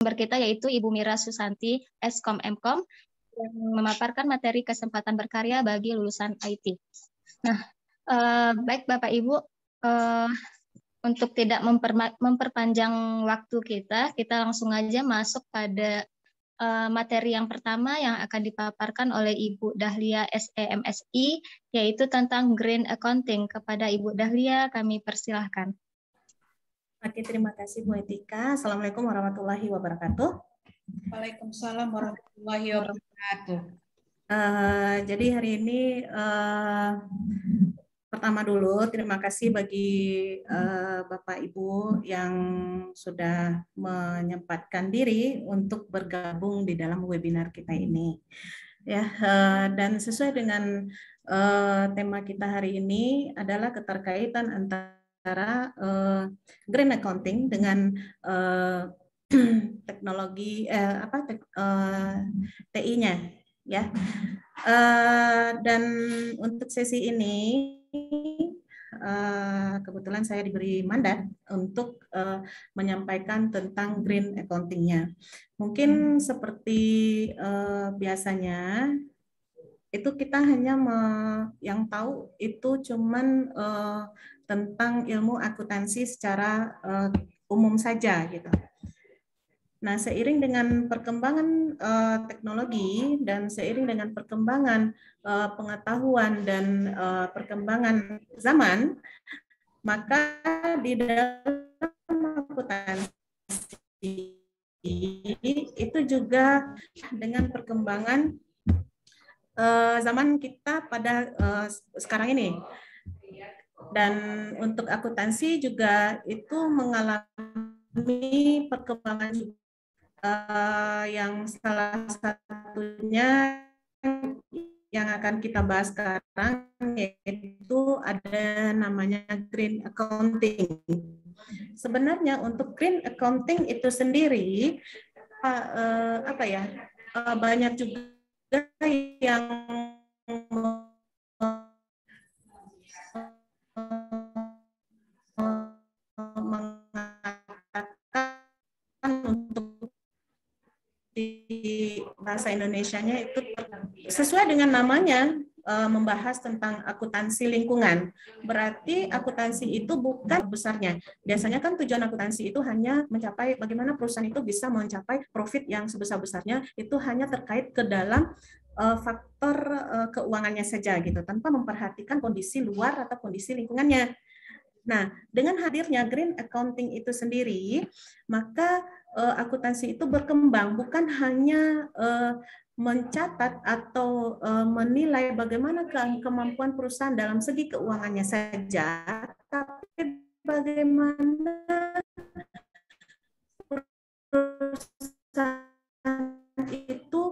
narasumber kita yaitu Ibu Mira Susanti, Eskom Mkom, yang memaparkan materi kesempatan berkarya bagi lulusan IT. Nah, baik Bapak Ibu, untuk tidak memperpanjang waktu kita langsung aja masuk pada materi yang pertama yang akan dipaparkan oleh Ibu Dahlia SEMSI, yaitu tentang Green Accounting. Kepada Ibu Dahlia, kami persilahkan. Oke, terima kasih Bu Etika. Assalamualaikum warahmatullahi wabarakatuh. Waalaikumsalam warahmatullahi wabarakatuh. Jadi hari ini pertama dulu terima kasih bagi Bapak Ibu yang sudah menyempatkan diri untuk bergabung di dalam webinar kita ini. Ya, dan sesuai dengan tema kita hari ini adalah keterkaitan antara green accounting dengan teknologi TI-nya, ya. Dan untuk sesi ini kebetulan saya diberi mandat untuk menyampaikan tentang green accounting-nya. Mungkin seperti biasanya itu kita hanya yang tahu itu cuman tentang ilmu akuntansi secara umum saja gitu. Nah, seiring dengan perkembangan teknologi dan seiring dengan perkembangan pengetahuan dan perkembangan zaman, maka di dalam akuntansi itu juga dengan perkembangan zaman kita pada sekarang ini. Dan untuk akuntansi juga itu mengalami perkembangan yang salah satunya yang akan kita bahas sekarang yaitu ada namanya green accounting. Sebenarnya untuk green accounting itu sendiri banyak juga yang untuk di bahasa Indonesianya itu sesuai dengan namanya membahas tentang akuntansi lingkungan. Berarti akuntansi itu bukan besarnya. Biasanya kan tujuan akuntansi itu hanya mencapai bagaimana perusahaan itu bisa mencapai profit yang sebesar-besarnya, itu hanya terkait ke dalam faktor keuangannya saja gitu, tanpa memperhatikan kondisi luar atau kondisi lingkungannya. Nah, dengan hadirnya green accounting itu sendiri, maka akuntansi itu berkembang bukan hanya mencatat atau menilai bagaimana kemampuan perusahaan dalam segi keuangannya saja, tapi bagaimana perusahaan itu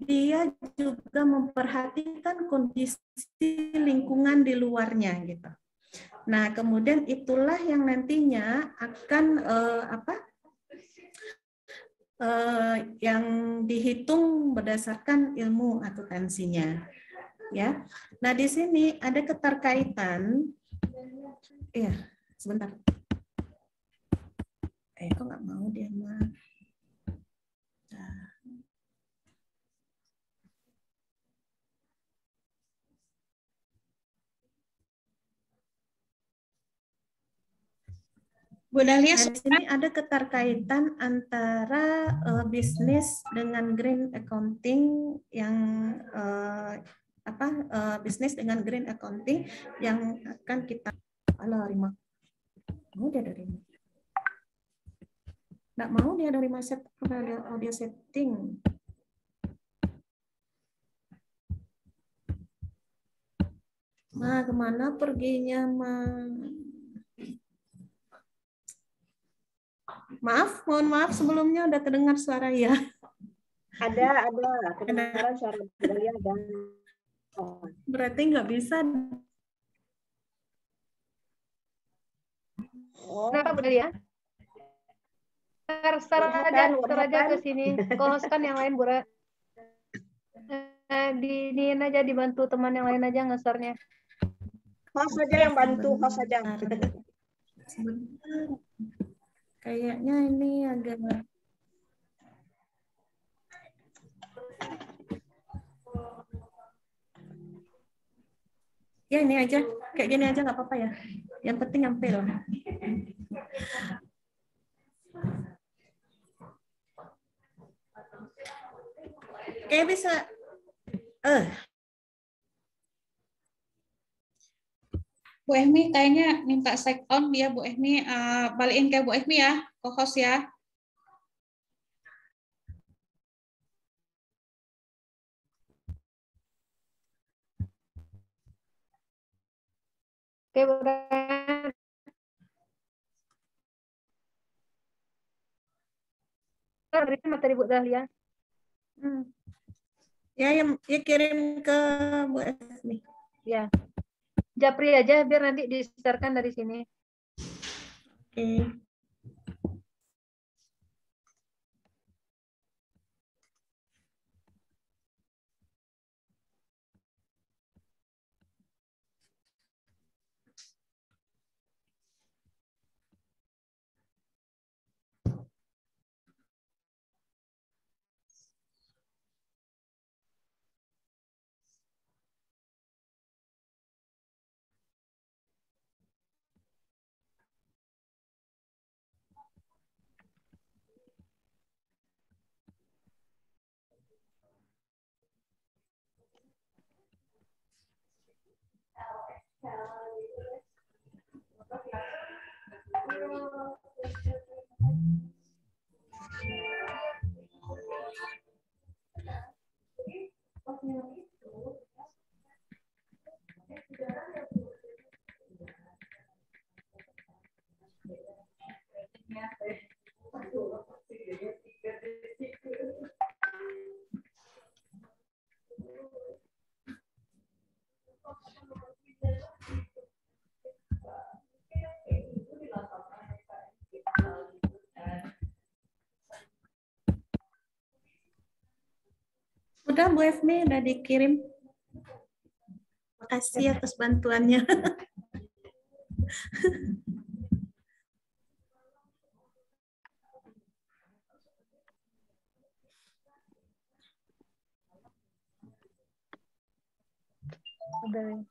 dia juga memperhatikan kondisi lingkungan di luarnya gitu. Nah, kemudian itulah yang nantinya akan yang dihitung berdasarkan ilmu akuntansinya, ya. Nah, di sini ada keterkaitan. Iya, sebentar. Kok nggak mau dia mah? Bu Dahlia, nah, di sini ada keterkaitan antara bisnis dengan green accounting yang bisnis dengan green accounting yang akan kita mau dia dari nggak mau dia dari set audio setting. Kemana perginya mohon maaf sebelumnya udah terdengar suara ya. Ada kedengaran suara Dahlia ada. Berarti nggak bisa. Kenapa Bu Dahlia? Share aja ke sini. Host kan yang lain Bu. Diinin aja, dibantu teman yang lain aja nge-share-nya. Host saja yang bantu, host saja. Sebentar. Kayaknya ini agak Ya ini aja, kayak gini aja nggak apa-apa ya. Yang penting nyampe loh. Kayak bisa. Bu Ehmi kayaknya minta side on ya Bu Ehmi. Balikin ke Bu Ehmi ya, co-host ya. Oke, Bu Dahlia. Berikan materi Bu Dahlia. Ya, ya kirim ke Bu Esmi. Ya. Japri aja biar nanti di-share-kan dari sini. Oke. Udah Bu Esmi, udah dikirim. Makasih atas bantuannya. Udah.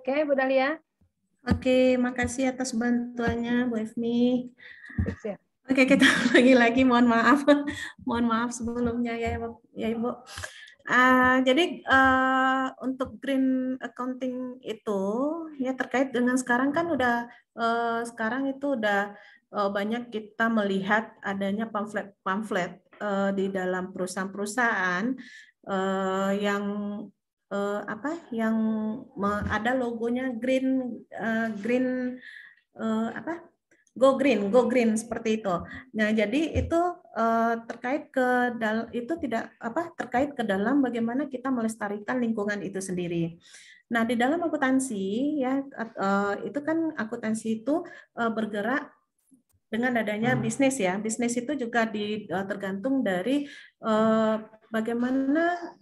Oke, Bu Dahlia. Oke, makasih atas bantuannya Bu Esmi. Siap. Oke, kita lagi mohon maaf. Mohon maaf sebelumnya ya Ibu. Jadi untuk green accounting itu ya terkait dengan sekarang kan udah sekarang itu udah banyak kita melihat adanya pamflet di dalam perusahaan-perusahaan yang yang ada logonya green Go Green seperti itu. Nah, jadi itu terkait ke dalam bagaimana kita melestarikan lingkungan itu sendiri. Nah, di dalam akuntansi ya itu kan akuntansi itu bergerak dengan adanya bisnis ya. Bisnis itu juga tergantung dari bagaimana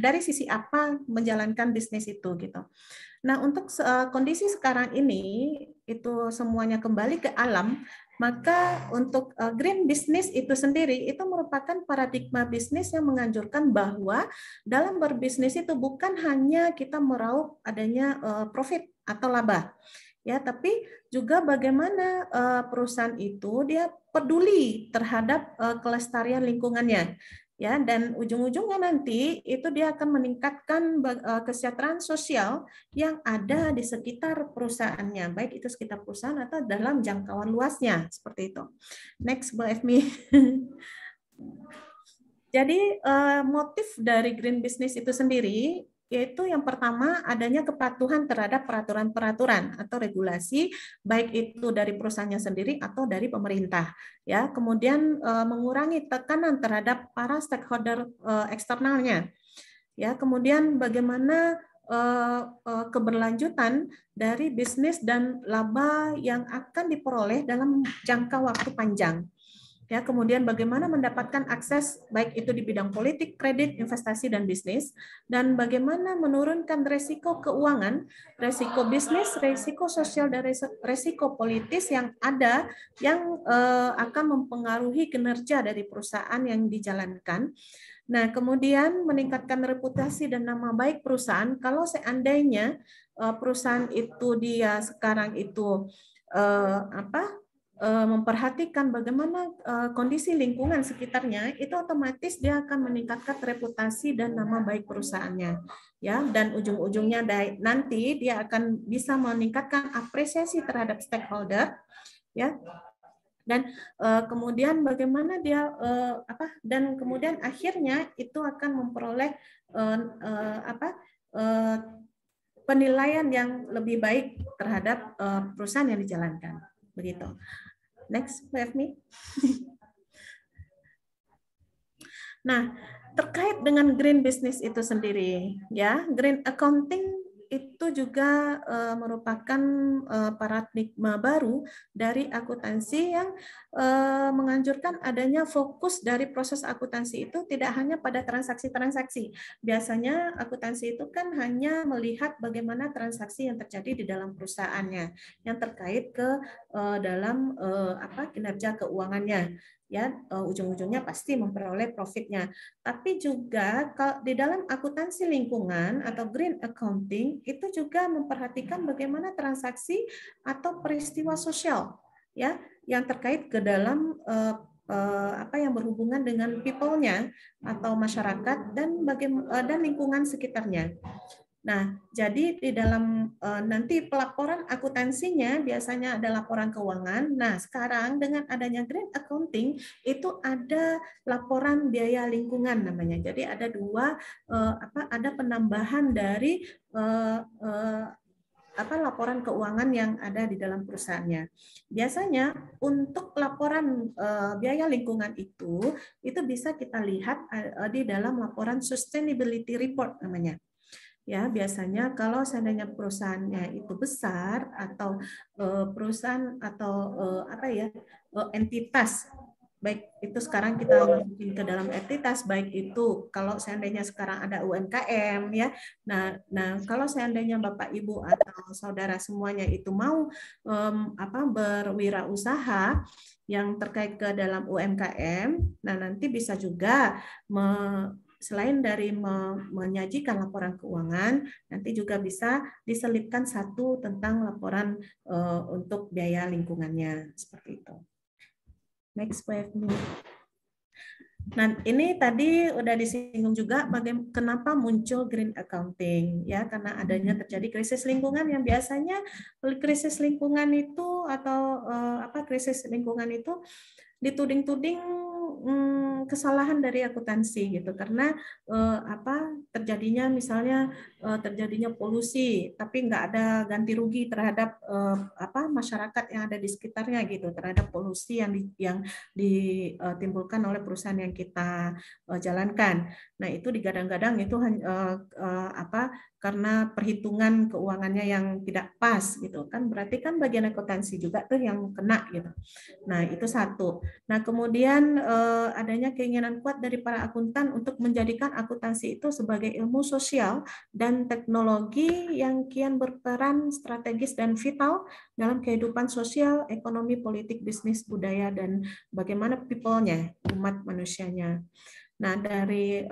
dari sisi apa menjalankan bisnis itu gitu. Nah, untuk kondisi sekarang ini itu semuanya kembali ke alam, maka untuk green business itu sendiri itu merupakan paradigma bisnis yang menganjurkan bahwa dalam berbisnis itu bukan hanya kita meraup adanya profit atau laba, ya, tapi juga bagaimana perusahaan itu dia peduli terhadap kelestarian lingkungannya. Ya, dan ujung-ujungnya nanti itu dia akan meningkatkan kesejahteraan sosial yang ada di sekitar perusahaannya, baik itu sekitar perusahaan atau dalam jangkauan luasnya, seperti itu. Next, Bu Efmi. Jadi motif dari green business itu sendiri yaitu yang pertama adanya kepatuhan terhadap peraturan-peraturan atau regulasi baik itu dari perusahaannya sendiri atau dari pemerintah, ya. Kemudian mengurangi tekanan terhadap para stakeholder eksternalnya, ya. Kemudian bagaimana keberlanjutan dari bisnis dan laba yang akan diperoleh dalam jangka waktu panjang. Ya, kemudian bagaimana mendapatkan akses baik itu di bidang politik, kredit, investasi, dan bisnis, dan bagaimana menurunkan resiko keuangan, resiko bisnis, resiko sosial, dan resiko politis yang ada yang akan mempengaruhi kinerja dari perusahaan yang dijalankan. Nah, kemudian meningkatkan reputasi dan nama baik perusahaan. Kalau seandainya perusahaan itu dia sekarang itu memperhatikan bagaimana kondisi lingkungan sekitarnya, itu otomatis dia akan meningkatkan reputasi dan nama baik perusahaannya, ya. Dan ujung-ujungnya nanti dia akan bisa meningkatkan apresiasi terhadap stakeholder, ya. Dan kemudian bagaimana dia dan kemudian akhirnya itu akan memperoleh penilaian yang lebih baik terhadap perusahaan yang dijalankan, begitu. Next, Femi. Nah, terkait dengan green business itu sendiri, ya, green accounting itu juga merupakan paradigma baru dari akuntansi yang menganjurkan adanya fokus dari proses akuntansi itu tidak hanya pada transaksi-transaksi. Biasanya akuntansi itu kan hanya melihat bagaimana transaksi yang terjadi di dalam perusahaannya yang terkait ke dalam kinerja keuangannya. Ya, ujung-ujungnya pasti memperoleh profitnya. Tapi juga di dalam akuntansi lingkungan atau green accounting itu juga memperhatikan bagaimana transaksi atau peristiwa sosial, ya, yang terkait ke dalam yang berhubungan dengan people-nya atau masyarakat dan lingkungan sekitarnya. Nah, jadi di dalam nanti pelaporan akuntansinya biasanya ada laporan keuangan. Nah, sekarang dengan adanya green accounting itu ada laporan biaya lingkungan namanya. Jadi ada ada penambahan dari laporan keuangan yang ada di dalam perusahaannya. Biasanya untuk laporan biaya lingkungan itu bisa kita lihat di dalam laporan sustainability report namanya. Ya, biasanya kalau seandainya perusahaannya itu besar atau perusahaan atau entitas, baik itu sekarang kita masukin ke dalam entitas, baik itu kalau seandainya sekarang ada UMKM, ya. Nah kalau seandainya Bapak Ibu atau saudara semuanya itu mau berwirausaha yang terkait ke dalam UMKM, nah nanti bisa juga selain dari menyajikan laporan keuangan, nanti juga bisa diselipkan satu tentang laporan untuk biaya lingkungannya, seperti itu. Next, Nah, ini tadi udah disinggung juga bagaimana kenapa muncul green accounting, ya, karena adanya terjadi krisis lingkungan yang biasanya krisis lingkungan itu atau krisis lingkungan itu dituding-tuding kesalahan dari akuntansi gitu, karena terjadinya misalnya terjadinya polusi tapi nggak ada ganti rugi terhadap masyarakat yang ada di sekitarnya gitu, terhadap polusi yang ditimbulkan oleh perusahaan yang kita jalankan. Nah, itu digadang-gadang itu karena perhitungan keuangannya yang tidak pas gitu kan, berarti kan bagian akuntansi juga tuh yang kena gitu. Nah, itu satu. Nah, kemudian adanya keinginan kuat dari para akuntan untuk menjadikan akuntansi itu sebagai ilmu sosial dan teknologi yang kian berperan strategis dan vital dalam kehidupan sosial, ekonomi, politik, bisnis, budaya, dan bagaimana people-nya, umat manusianya. Nah, dari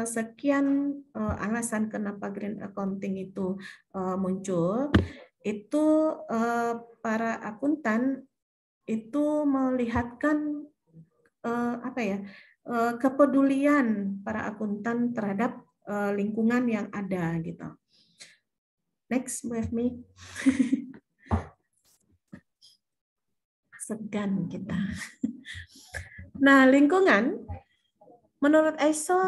sekian alasan kenapa green accounting itu muncul, itu para akuntan itu melihatkan kepedulian para akuntan terhadap lingkungan yang ada gitu. Next, Bu Efmi. Segan kita. Nah, lingkungan menurut ISO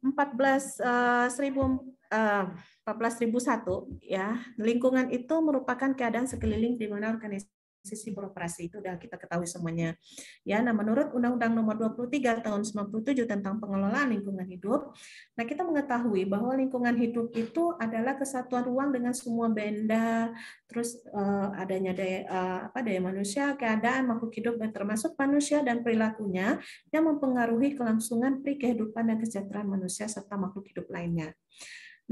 14001 ya, lingkungan itu merupakan keadaan sekeliling di mana organisasi sisi beroperasi, itu udah kita ketahui semuanya. Ya, nah menurut Undang-Undang Nomor 23 Tahun 97 tentang pengelolaan lingkungan hidup, nah kita mengetahui bahwa lingkungan hidup itu adalah kesatuan ruang dengan semua benda, terus adanya daya manusia, keadaan makhluk hidup dan termasuk manusia dan perilakunya yang mempengaruhi kelangsungan kehidupan dan kesejahteraan manusia serta makhluk hidup lainnya.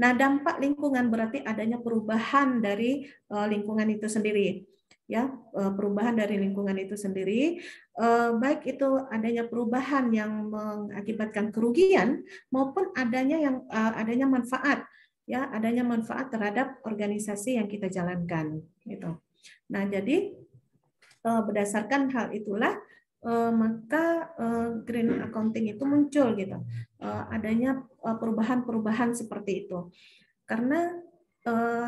Nah, dampak lingkungan berarti adanya perubahan dari lingkungan itu sendiri. Ya, perubahan dari lingkungan itu sendiri, baik itu adanya perubahan yang mengakibatkan kerugian maupun adanya manfaat, ya, adanya manfaat terhadap organisasi yang kita jalankan, gitu. Nah, jadi berdasarkan hal itulah maka green accounting itu muncul, gitu. Adanya perubahan-perubahan seperti itu. Karena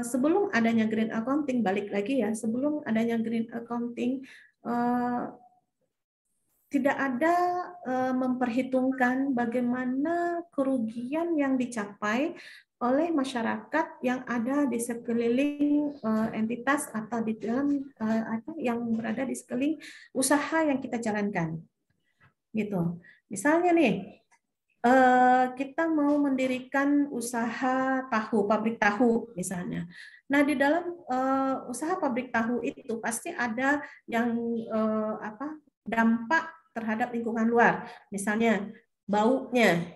sebelum adanya green accounting, balik lagi ya, sebelum adanya green accounting tidak ada memperhitungkan bagaimana kerugian yang dicapai oleh masyarakat yang ada di sekeliling entitas atau di dalam yang berada di sekeliling usaha yang kita jalankan, gitu. Misalnya nih, kita mau mendirikan usaha tahu, pabrik tahu misalnya. Nah, di dalam usaha pabrik tahu itu pasti ada yang dampak terhadap lingkungan luar. Misalnya baunya,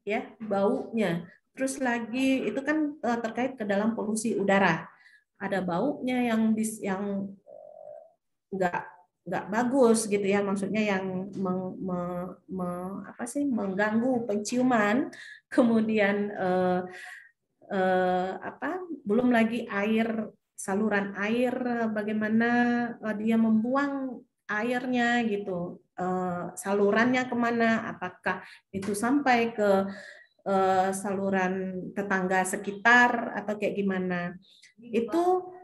ya, baunya. Terus lagi itu kan terkait ke dalam polusi udara. Ada baunya yang nggak bagus gitu ya, maksudnya yang mengganggu penciuman, kemudian belum lagi saluran air, bagaimana dia membuang airnya gitu, salurannya kemana, apakah itu sampai ke saluran tetangga sekitar atau kayak gimana, itu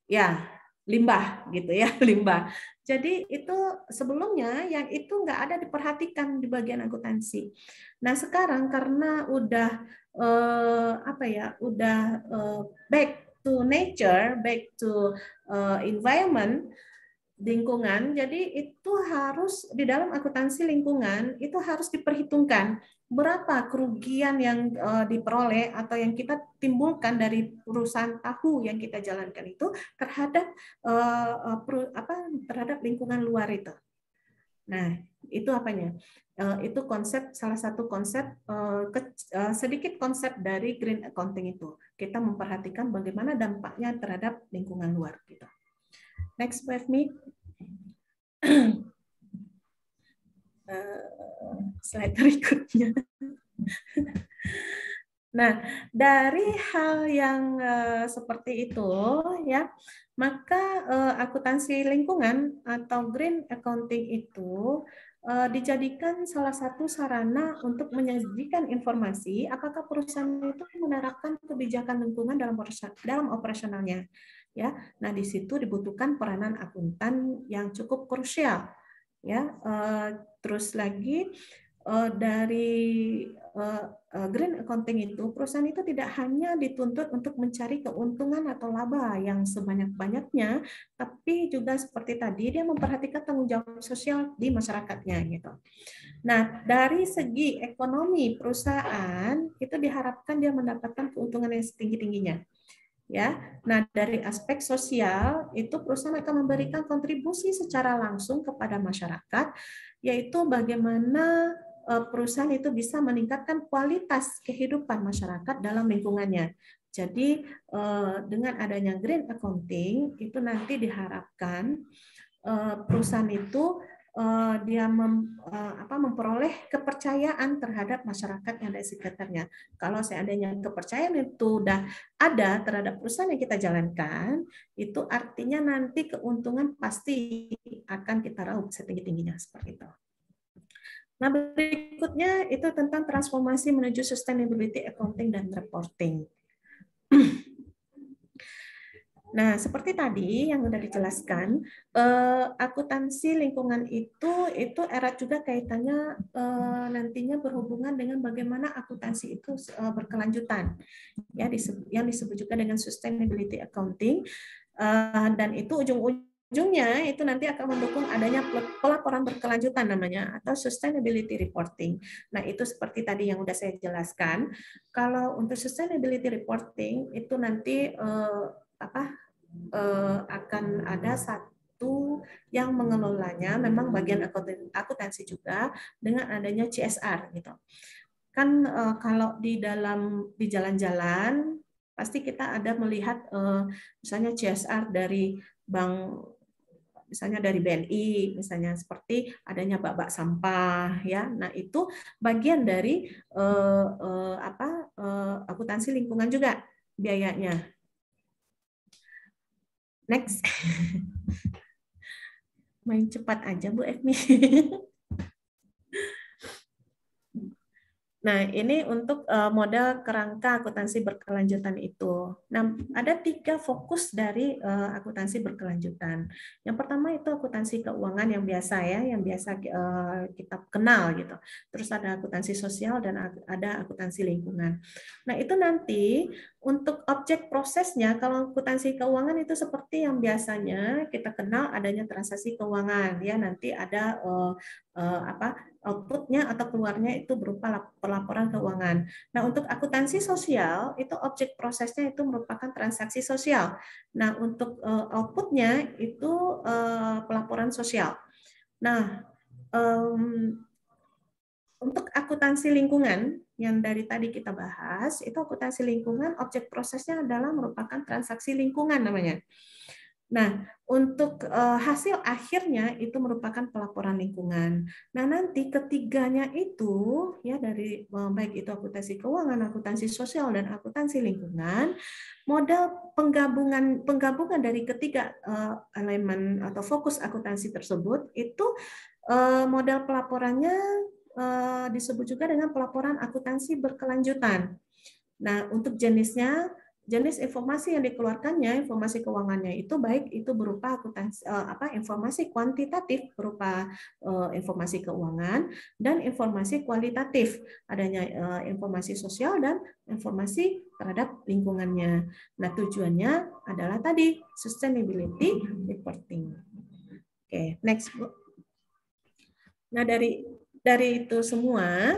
ya limbah gitu ya, limbah. Jadi itu sebelumnya yang itu nggak ada diperhatikan di bagian akuntansi. Nah sekarang karena udah back to nature, back to environment, lingkungan, jadi itu harus di dalam akuntansi lingkungan itu harus diperhitungkan berapa kerugian yang diperoleh atau yang kita timbulkan dari perusahaan tahu yang kita jalankan itu terhadap terhadap lingkungan luar itu. Nah, itu apanya? Itu salah satu konsep, sedikit konsep dari green accounting itu. Kita memperhatikan bagaimana dampaknya terhadap lingkungan luar gitu. Next with me. Slide berikutnya. Nah, dari hal yang seperti itu ya, maka akuntansi lingkungan atau green accounting itu dijadikan salah satu sarana untuk menyajikan informasi apakah perusahaan itu menerapkan kebijakan lingkungan dalam operasionalnya. Ya, nah di situ dibutuhkan peranan akuntan yang cukup krusial. Ya, terus lagi dari green accounting itu perusahaan itu tidak hanya dituntut untuk mencari keuntungan atau laba yang sebanyak-banyaknya, tapi juga seperti tadi dia memperhatikan tanggung jawab sosial di masyarakatnya gitu. Nah, dari segi ekonomi perusahaan itu diharapkan dia mendapatkan keuntungan yang setinggi-tingginya. Ya, nah dari aspek sosial itu perusahaan akan memberikan kontribusi secara langsung kepada masyarakat, yaitu bagaimana perusahaan itu bisa meningkatkan kualitas kehidupan masyarakat dalam lingkungannya. Jadi dengan adanya green accounting itu nanti diharapkan perusahaan itu dia memperoleh kepercayaan terhadap masyarakat yang ada di sekitarnya. Kalau seandainya kepercayaan itu sudah ada terhadap perusahaan yang kita jalankan, itu artinya nanti keuntungan pasti akan kita raup setinggi-tingginya seperti itu. Nah, berikutnya itu tentang transformasi menuju sustainability accounting dan reporting. Nah, seperti tadi yang sudah dijelaskan, akuntansi lingkungan itu erat juga kaitannya nantinya berhubungan dengan bagaimana akuntansi itu berkelanjutan, ya yang disebut juga dengan sustainability accounting, dan itu ujung-ujungnya ujungnya itu nanti akan mendukung adanya pelaporan berkelanjutan namanya atau sustainability reporting. Nah, itu seperti tadi yang udah saya jelaskan. Kalau untuk sustainability reporting itu nanti akan ada satu yang mengelolanya, memang bagian akuntansi juga dengan adanya CSR gitu. Kan kalau di jalan-jalan pasti kita ada melihat misalnya CSR dari bank, misalnya dari BNI, misalnya seperti adanya bak-bak sampah, ya. Nah itu bagian dari akuntansi lingkungan juga biayanya. Next, main cepat aja Bu Efmi. Nah, ini untuk model kerangka akuntansi berkelanjutan itu. Nah, ada 3 fokus dari akuntansi berkelanjutan. Yang pertama itu akuntansi keuangan yang biasa ya, yang biasa kita kenal gitu. Terus ada akuntansi sosial dan ada akuntansi lingkungan. Nah, itu nanti untuk objek prosesnya, kalau akuntansi keuangan itu seperti yang biasanya kita kenal adanya transaksi keuangan ya, nanti ada outputnya atau keluarnya itu berupa pelaporan keuangan. Nah, untuk akuntansi sosial, itu objek prosesnya itu merupakan transaksi sosial. Nah, untuk outputnya itu pelaporan sosial. Nah, untuk akuntansi lingkungan, yang dari tadi kita bahas, itu akuntansi lingkungan, objek prosesnya adalah merupakan transaksi lingkungan namanya. Nah, untuk hasil akhirnya itu merupakan pelaporan lingkungan. Nah, nanti ketiganya itu ya dari baik itu akuntansi keuangan, akuntansi sosial dan akuntansi lingkungan, model penggabungan dari ketiga elemen atau fokus akuntansi tersebut itu model pelaporannya disebut juga dengan pelaporan akuntansi berkelanjutan. Nah, untuk jenis informasi yang dikeluarkannya, informasi keuangannya itu baik itu berupa akuntansi informasi kuantitatif berupa informasi keuangan dan informasi kualitatif adanya informasi sosial dan informasi terhadap lingkungannya. Nah, tujuannya adalah tadi sustainability reporting. Oke, next Bu. Nah, dari itu semua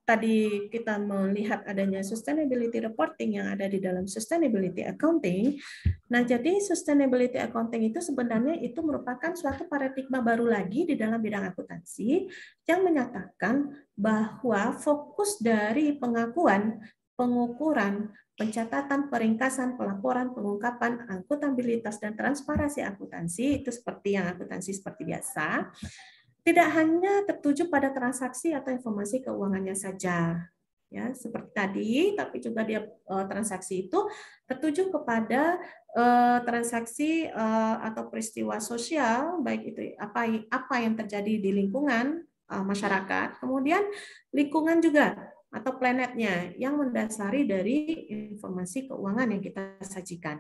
tadi kita melihat adanya sustainability reporting yang ada di dalam sustainability accounting. Nah, jadi sustainability accounting itu sebenarnya itu merupakan suatu paradigma baru lagi di dalam bidang akuntansi yang menyatakan bahwa fokus dari pengakuan, pengukuran, pencatatan, peringkasan, pelaporan, pengungkapan, akuntabilitas dan transparansi akuntansi itu seperti yang akuntansi seperti biasa. Tidak hanya tertuju pada transaksi atau informasi keuangannya saja, ya seperti tadi, tapi juga dia transaksi itu tertuju kepada transaksi atau peristiwa sosial, baik itu apa yang terjadi di lingkungan masyarakat, kemudian lingkungan juga atau planetnya yang mendasari dari informasi keuangan yang kita sajikan.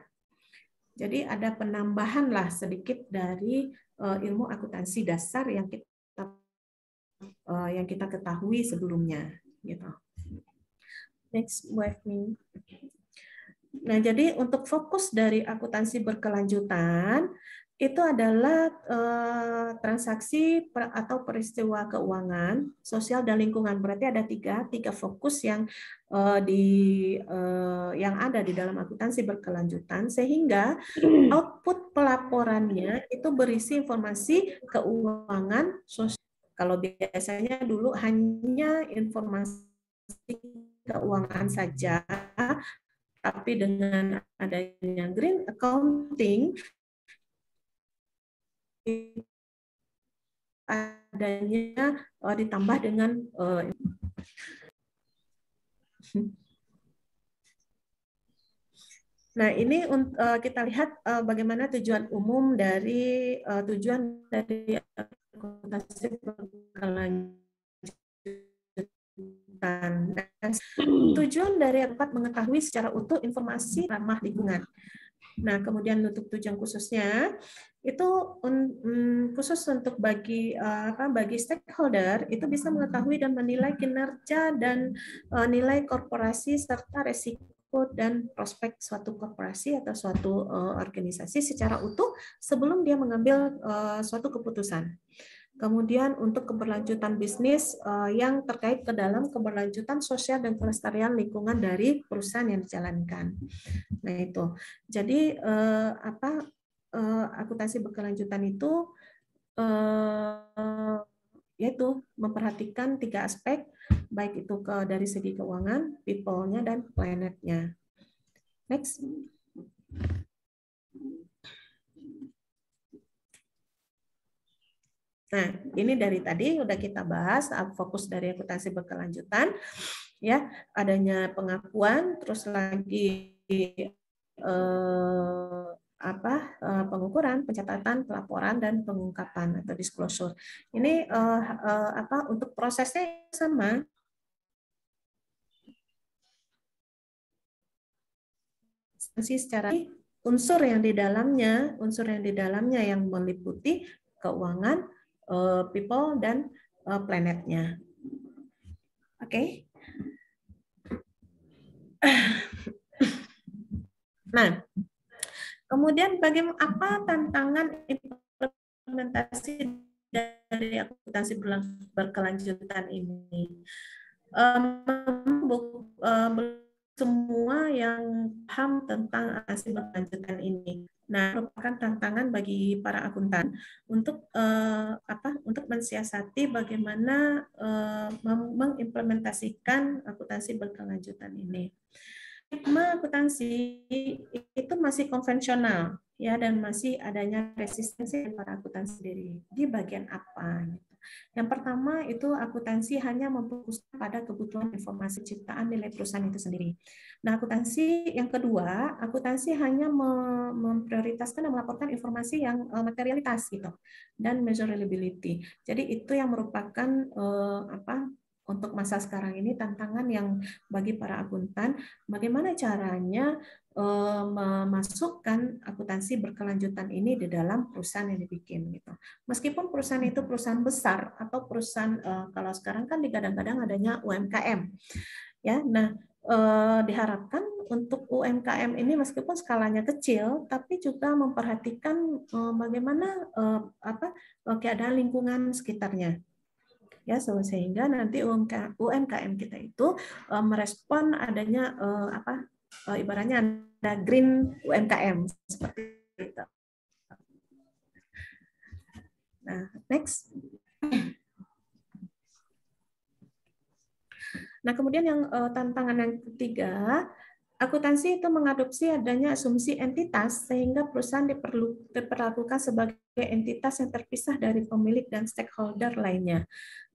Jadi ada penambahan lah sedikit dari ilmu akuntansi dasar yang kita ketahui sebelumnya gitu. Next with me. Nah, jadi untuk fokus dari akuntansi berkelanjutan itu adalah transaksi atau peristiwa keuangan, sosial dan lingkungan. Berarti ada tiga fokus yang yang ada di dalam akuntansi berkelanjutan, sehingga output pelaporannya itu berisi informasi keuangan sosial. Kalau biasanya dulu hanya informasi keuangan saja, tapi dengan adanya green accounting, adanya ditambah dengan nah, ini kita lihat bagaimana tujuan umum dari akuntansi berkelanjutan. Tujuan dari dapat mengetahui secara utuh informasi ramah lingkungan. Nah, kemudian untuk tujuan khususnya itu khusus untuk bagi stakeholder itu bisa mengetahui dan menilai kinerja dan nilai korporasi serta resiko dan prospek suatu korporasi atau suatu organisasi secara utuh sebelum dia mengambil suatu keputusan. Kemudian untuk keberlanjutan bisnis yang terkait ke dalam keberlanjutan sosial dan kelestarian lingkungan dari perusahaan yang dijalankan. Nah itu, jadi akuntansi berkelanjutan itu yaitu memperhatikan 3 aspek, baik itu dari segi keuangan, people-nya, dan planet-nya. Next. Nah, ini dari tadi udah kita bahas fokus dari akuntansi berkelanjutan, ya, adanya pengakuan, terus lagi pengukuran, pencatatan, pelaporan, dan pengungkapan atau disclosure. Ini untuk prosesnya sama. Secara unsur yang di dalamnya yang meliputi keuangan, people, dan planet-nya. Oke. Nah, kemudian bagaimana tantangan implementasi dari akuntansi berkelanjutan ini? Semua yang paham tentang akuntansi berkelanjutan ini. Nah, merupakan tantangan bagi para akuntan untuk untuk mensiasati bagaimana mengimplementasikan akuntansi berkelanjutan ini. Akuntansi itu masih konvensional, ya, dan masih adanya resistensi para akuntan sendiri. Di bagian apa? Yang pertama itu akuntansi hanya memfokuskan pada kebutuhan informasi ciptaan nilai perusahaan itu sendiri. Nah, akuntansi yang kedua, akuntansi hanya memprioritaskan dan melaporkan informasi yang materialitas gitu dan measurability. Jadi itu yang merupakan untuk masa sekarang ini tantangan yang bagi para akuntan, bagaimana caranya memasukkan akuntansi berkelanjutan ini di dalam perusahaan yang dibikin gitu. Meskipun perusahaan itu perusahaan besar atau perusahaan kalau sekarang kan digadang-gadang adanya UMKM. Ya, nah diharapkan untuk UMKM ini meskipun skalanya kecil tapi juga memperhatikan bagaimana keadaan lingkungan sekitarnya. Ya, sehingga nanti UMKM kita itu merespon adanya ibaratnya ada green UMKM seperti itu. Nah, next. Nah, kemudian yang tantangan yang ketiga, akuntansi itu mengadopsi adanya asumsi entitas sehingga perusahaan diperlakukan sebagai entitas yang terpisah dari pemilik dan stakeholder lainnya.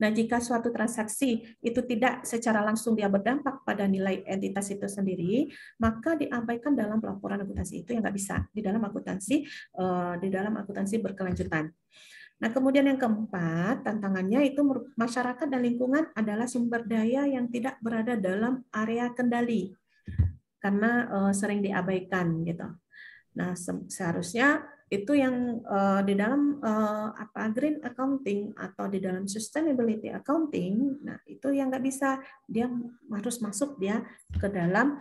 Nah, jika suatu transaksi itu tidak secara langsung dia berdampak pada nilai entitas itu sendiri, maka diabaikan dalam pelaporan akuntansi. Itu yang nggak bisa di dalam akuntansi berkelanjutan. Nah, kemudian yang keempat, tantangannya itu masyarakat dan lingkungan adalah sumber daya yang tidak berada dalam area kendali karena sering diabaikan gitu. Nah, seharusnya itu yang di dalam green accounting atau di dalam sustainability accounting, nah itu yang nggak bisa, dia harus masuk dia ke dalam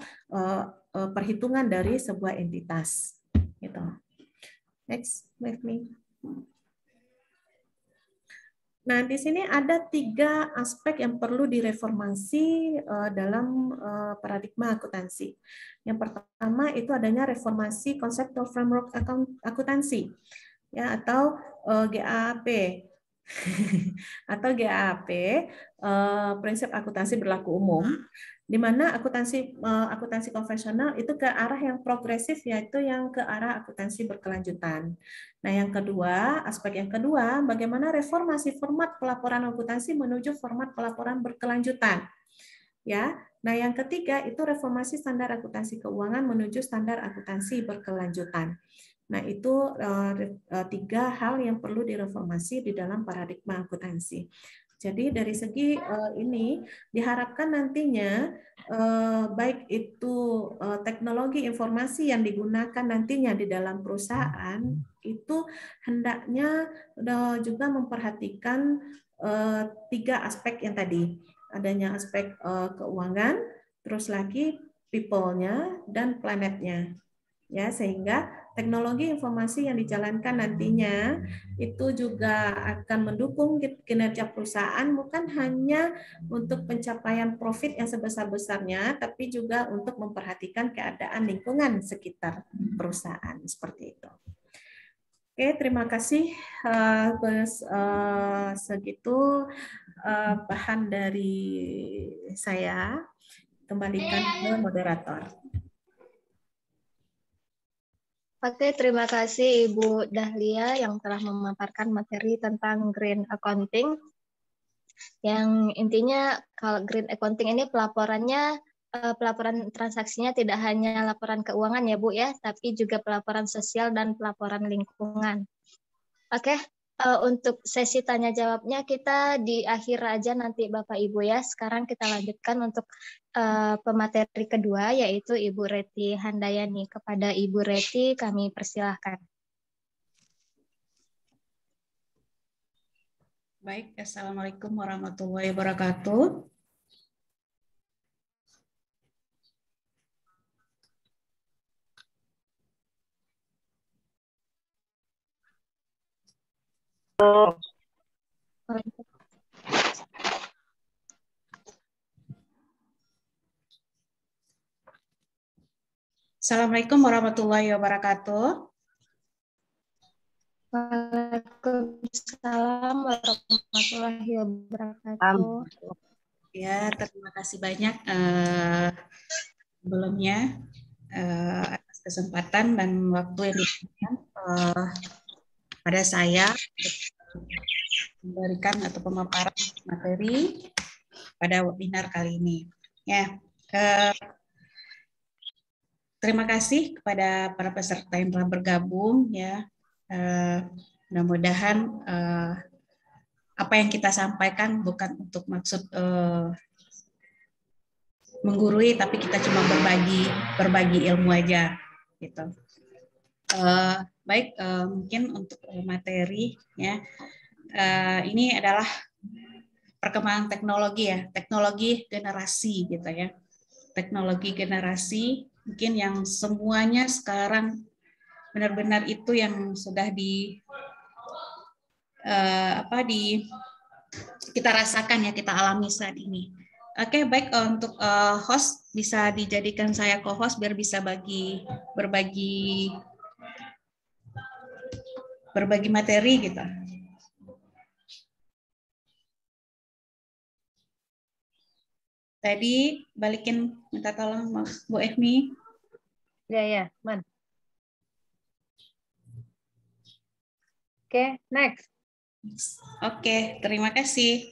perhitungan dari sebuah entitas gitu. Next, with me. Nah, di sini ada 3 aspek yang perlu direformasi dalam paradigma akuntansi. Yang pertama itu adanya reformasi Conceptual Framework Akuntansi, ya, atau GAAP. Atau GAAP, prinsip akuntansi berlaku umum, di mana akuntansi konvensional itu ke arah yang progresif, yaitu yang ke arah akuntansi berkelanjutan. Nah, yang kedua, aspek yang kedua, bagaimana reformasi format pelaporan akuntansi menuju format pelaporan berkelanjutan. Ya, nah yang ketiga itu reformasi standar akuntansi keuangan menuju standar akuntansi berkelanjutan. Nah, itu 3 hal yang perlu direformasi di dalam paradigma akuntansi. Jadi dari segi ini diharapkan nantinya baik itu teknologi informasi yang digunakan nantinya di dalam perusahaan itu hendaknya juga memperhatikan 3 aspek yang tadi. Adanya aspek keuangan, terus lagi people-nya dan planetnya. Ya, sehingga teknologi informasi yang dijalankan nantinya itu juga akan mendukung kinerja perusahaan bukan hanya untuk pencapaian profit yang sebesar-besarnya, tapi juga untuk memperhatikan keadaan lingkungan sekitar perusahaan seperti itu. Oke, terima kasih. Segitu bahan dari saya. Kembalikan ke moderator. Oke, terima kasih Ibu Dahlia yang telah memaparkan materi tentang green accounting. Yang intinya kalau green accounting ini pelaporan transaksinya tidak hanya laporan keuangan ya Bu ya, tapi juga pelaporan sosial dan pelaporan lingkungan. Oke, untuk sesi tanya jawabnya kita di akhir aja nanti Bapak Ibu ya. Sekarang kita lanjutkan untuk pemateri kedua yaitu Ibu Reti Handayani. Kepada Ibu Reti kami persilahkan. Baik, Assalamualaikum warahmatullahi wabarakatuh. Assalamualaikum warahmatullahi wabarakatuh. Waalaikumsalam warahmatullahi wabarakatuh. Ya, terima kasih banyak sebelumnya atas kesempatan dan waktu yang diberikan pada saya untuk memberikan atau pemaparan materi pada webinar kali ini. Ya, terima kasih kepada para peserta yang telah bergabung. Ya, mudah-mudahan apa yang kita sampaikan bukan untuk maksud menggurui, tapi kita cuma berbagi ilmu aja, gitu. Baik, mungkin untuk materi ya, ini adalah perkembangan teknologi ya, teknologi generasi gitu ya, teknologi generasi mungkin yang semuanya sekarang benar-benar itu yang sudah kita rasakan ya, kita alami saat ini. Oke, baik, untuk host bisa dijadikan saya co-host biar bisa berbagi materi gitu. Tadi balikin, minta tolong Bu Ehmi. Ya, Man. Oke, next. Oke, terima kasih.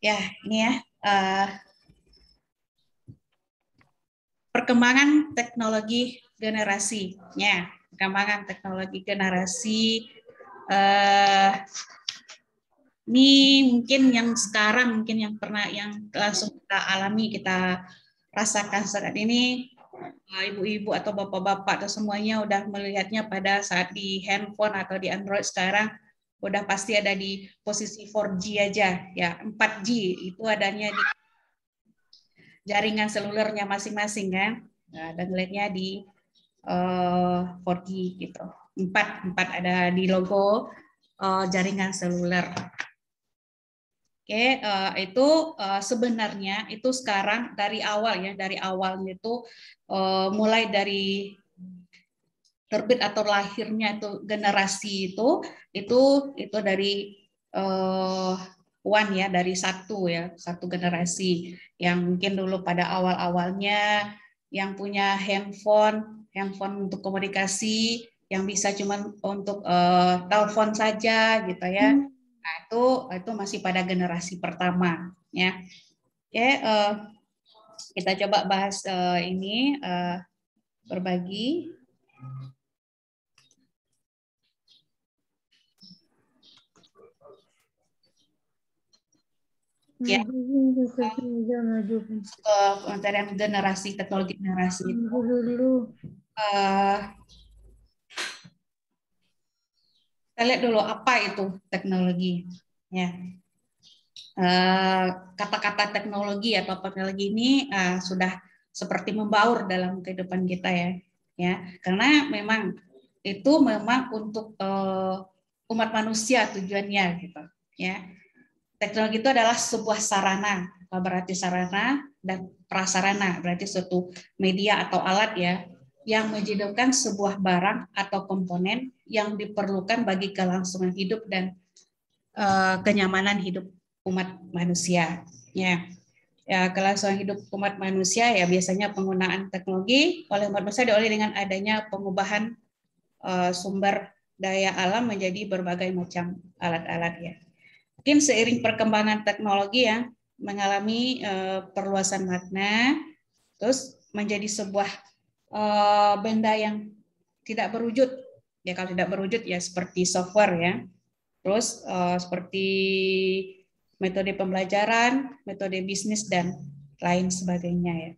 Ya, ini ya. Perkembangan teknologi generasinya. Perkembangan teknologi generasi. Ini mungkin yang sekarang, mungkin yang langsung kita alami, kita rasakan saat ini, ibu-ibu atau bapak-bapak atau semuanya udah melihatnya pada saat di handphone atau di Android sekarang udah pasti ada di posisi 4G aja ya, 4G itu adanya di jaringan selulernya masing-masing kan, nah, dan lihatnya di 4G gitu, 4 ada di logo jaringan seluler. Oke, itu sebenarnya itu sekarang dari awalnya itu mulai dari terbit atau lahirnya itu generasi itu dari one ya, dari satu generasi yang mungkin dulu pada awalnya yang punya handphone untuk komunikasi yang bisa cuma untuk telepon saja gitu ya. Nah, itu masih pada generasi pertama ya. Oke, kita coba bahas ini berbagi. Ya, pemateri generasi, teknologi generasi itu. Kita lihat dulu apa itu teknologi. Ya. kata-kata teknologi atau teknologi ini sudah seperti membaur dalam kehidupan kita ya, karena memang itu memang untuk umat manusia tujuannya gitu ya. Teknologi itu adalah sebuah sarana, berarti sarana dan prasarana, berarti suatu media atau alat ya yang menjadikan sebuah barang atau komponen yang diperlukan bagi kelangsungan hidup dan kenyamanan hidup umat manusia ya. Kelangsungan hidup umat manusia ya biasanya penggunaan teknologi oleh umat manusia dioleh dengan adanya pengubahan sumber daya alam menjadi berbagai macam alat-alat ya. Mungkin seiring perkembangan teknologi ya mengalami perluasan makna, terus menjadi sebuah benda yang tidak berwujud ya. Kalau tidak berwujud ya seperti software ya. Terus seperti metode pembelajaran, metode bisnis, dan lain sebagainya ya.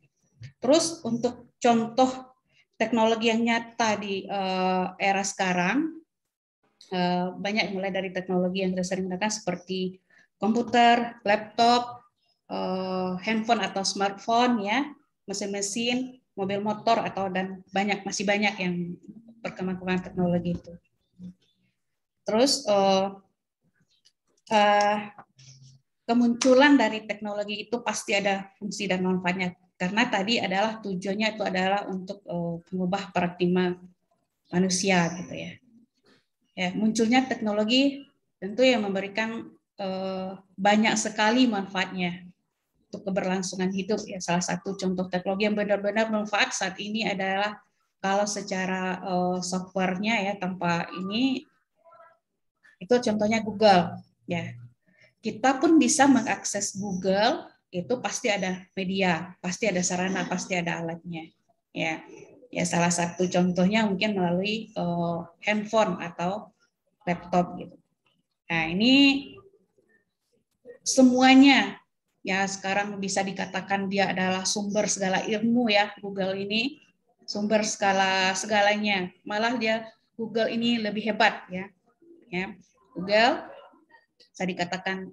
Terus untuk contoh teknologi yang nyata di era sekarang, banyak mulai dari teknologi yang kita sering gunakan seperti komputer, laptop, handphone atau smartphone ya, mesin-mesin, mobil motor dan masih banyak yang perkembangan teknologi itu. Terus kemunculan dari teknologi itu pasti ada fungsi dan manfaatnya, karena tadi adalah tujuannya itu adalah untuk mengubah paradigma manusia gitu ya. Ya, munculnya teknologi tentu yang memberikan banyak sekali manfaatnya untuk keberlangsungan hidup ya. Salah satu contoh teknologi yang benar-benar manfaat saat ini adalah kalau secara softwarenya ya, tanpa ini itu contohnya Google ya. Kita pun bisa mengakses Google, itu pasti ada media, pasti ada sarana, pasti ada alatnya. Ya, salah satu contohnya mungkin melalui handphone atau laptop gitu. Nah, ini semuanya ya sekarang bisa dikatakan dia adalah sumber segala ilmu ya. Google ini sumber segalanya. Malah Google ini lebih hebat ya. Google bisa dikatakan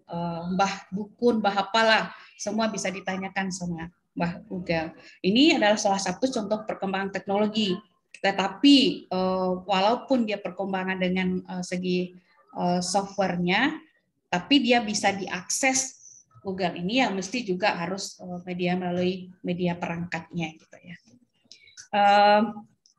Mbah Dukun, Mbah apalah, semua bisa ditanyakan sama Mbah Google. Ini adalah salah satu contoh perkembangan teknologi. Tetapi walaupun dia perkembangan dengan segi softwarenya, tapi dia bisa diakses Google ini ya mesti juga harus melalui media perangkatnya gitu ya.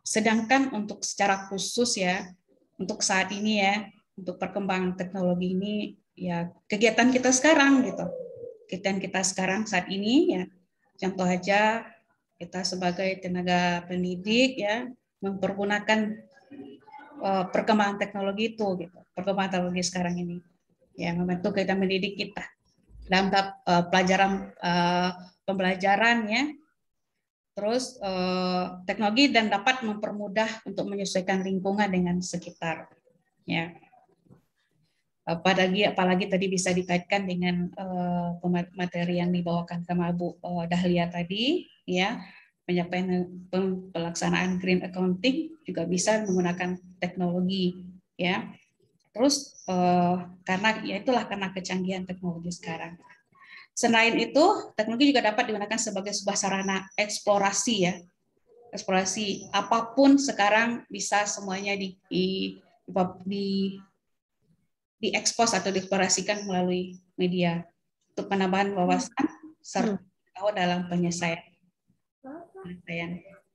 Sedangkan untuk secara khusus ya, untuk saat ini ya, untuk perkembangan teknologi ini ya kegiatan kita sekarang gitu. Kegiatan kita sekarang saat ini ya, contoh aja kita sebagai tenaga pendidik ya mempergunakan perkembangan teknologi itu gitu. Perkembangan teknologi sekarang ini ya membantu kita mendidik kita dalam pembelajaran ya. Terus teknologi dan dapat mempermudah untuk menyesuaikan lingkungan dengan sekitar ya. Apalagi tadi bisa dikaitkan dengan materi yang dibawakan sama Bu Dahlia tadi ya, penyampaian pelaksanaan green accounting juga bisa menggunakan teknologi ya. Terus karena kecanggihan teknologi sekarang. Selain itu, teknologi juga dapat digunakan sebagai sebuah sarana eksplorasi ya. Eksplorasi apapun sekarang bisa semuanya diekspos atau dieksplorasikan melalui media untuk penambahan wawasan serta dalam penyelesaian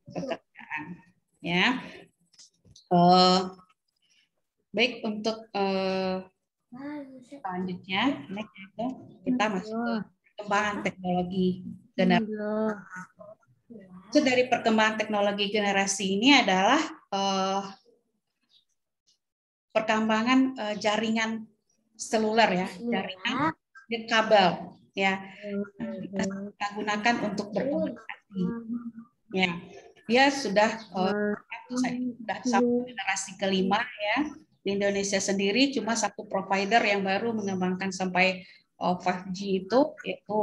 pekerjaan ya. Baik, untuk selanjutnya kita masuk ke perkembangan teknologi generasi. Itu dari perkembangan teknologi generasi ini adalah perkembangan jaringan seluler ya, jaringan kabel ya, kita gunakan untuk berkomunikasi. Ya, dia sudah sampai generasi kelima ya. Di Indonesia sendiri cuma satu provider yang baru mengembangkan sampai 5G itu, yaitu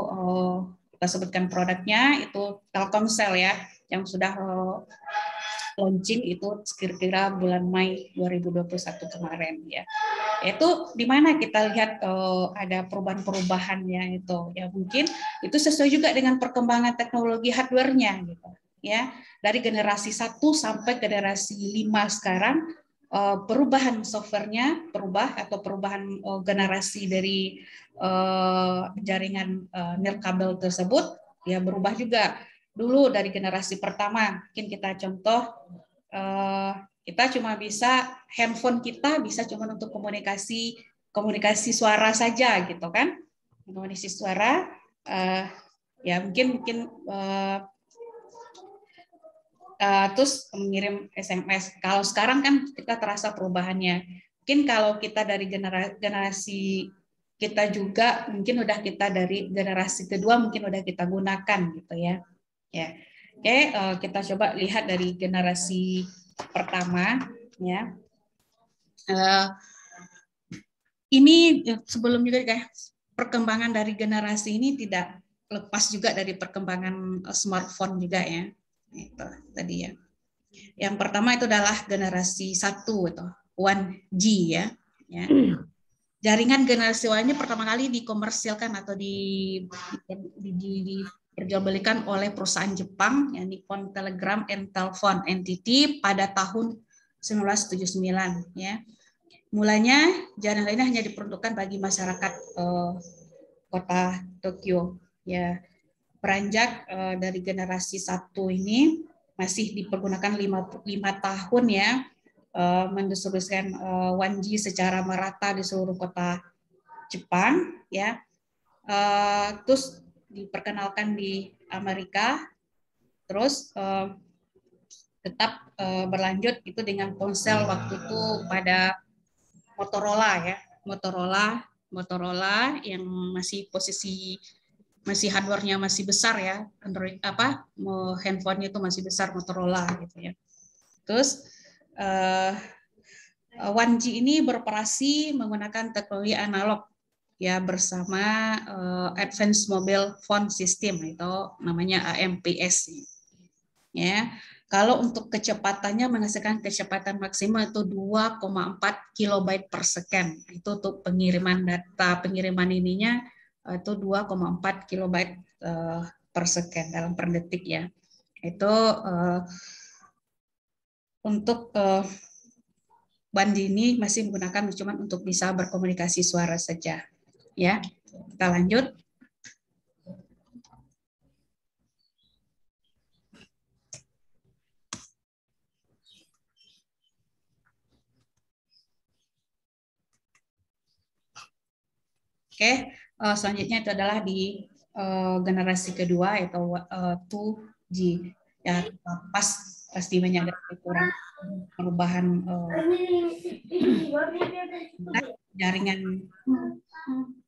kita sebutkan produknya itu Telkomsel ya, yang sudah launching itu kira-kira bulan Mei 2021 kemarin ya. Itu di mana kita lihat ada perubahan-perubahannya itu. Ya mungkin itu sesuai juga dengan perkembangan teknologi hardware-nya gitu. Ya, dari generasi 1 sampai generasi 5 sekarang perubahan softwarenya berubah atau perubahan generasi dari jaringan nirkabel tersebut ya berubah juga. Dulu dari generasi pertama mungkin kita contoh kita cuma bisa handphone kita bisa cuma untuk komunikasi suara saja gitu kan, komunikasi suara ya mungkin terus mengirim SMS. Kalau sekarang kan kita terasa perubahannya. Mungkin kalau kita dari generasi kita juga mungkin udah kita dari generasi kedua mungkin udah kita gunakan gitu ya. Ya. Oke, kita coba lihat dari generasi pertama ya. Ini sebelum juga guys, perkembangan dari generasi ini tidak lepas juga dari perkembangan smartphone juga ya. Itu tadi ya. Yang pertama itu adalah generasi 1 itu 1G ya. Jaringan generasi 1 ini pertama kali dikomersilkan atau diperjualbelikan oleh perusahaan Jepang yang Nippon Telegram and Telephone NTT pada tahun 1979 ya. Mulanya jaringan ini hanya diperuntukkan bagi masyarakat kota Tokyo ya. Beranjak dari generasi 1 ini masih dipergunakan 5 tahun ya, mendistribusikan 1G secara merata di seluruh kota Jepang ya. Terus diperkenalkan di Amerika, terus tetap berlanjut itu dengan ponsel waktu itu pada Motorola ya, Motorola yang masih masih hardware-nya masih besar ya, Android handphone-nya itu masih besar Motorola gitu ya. Terus 1G ini beroperasi menggunakan teknologi analog ya bersama Advanced Mobile Phone System itu namanya AMPS ya. Kalau untuk kecepatannya menghasilkan kecepatan maksimal itu 2,4 kilobyte per second. Itu untuk pengiriman data, pengiriman ininya itu 2,4 kilobyte per second dalam per detik ya. Itu untuk bandi ini masih menggunakan cuma untuk bisa berkomunikasi suara saja. Ya, kita lanjut. Oke, selanjutnya itu adalah di generasi kedua yaitu 2G. Ya, pasti banyak kurang perubahan jaringan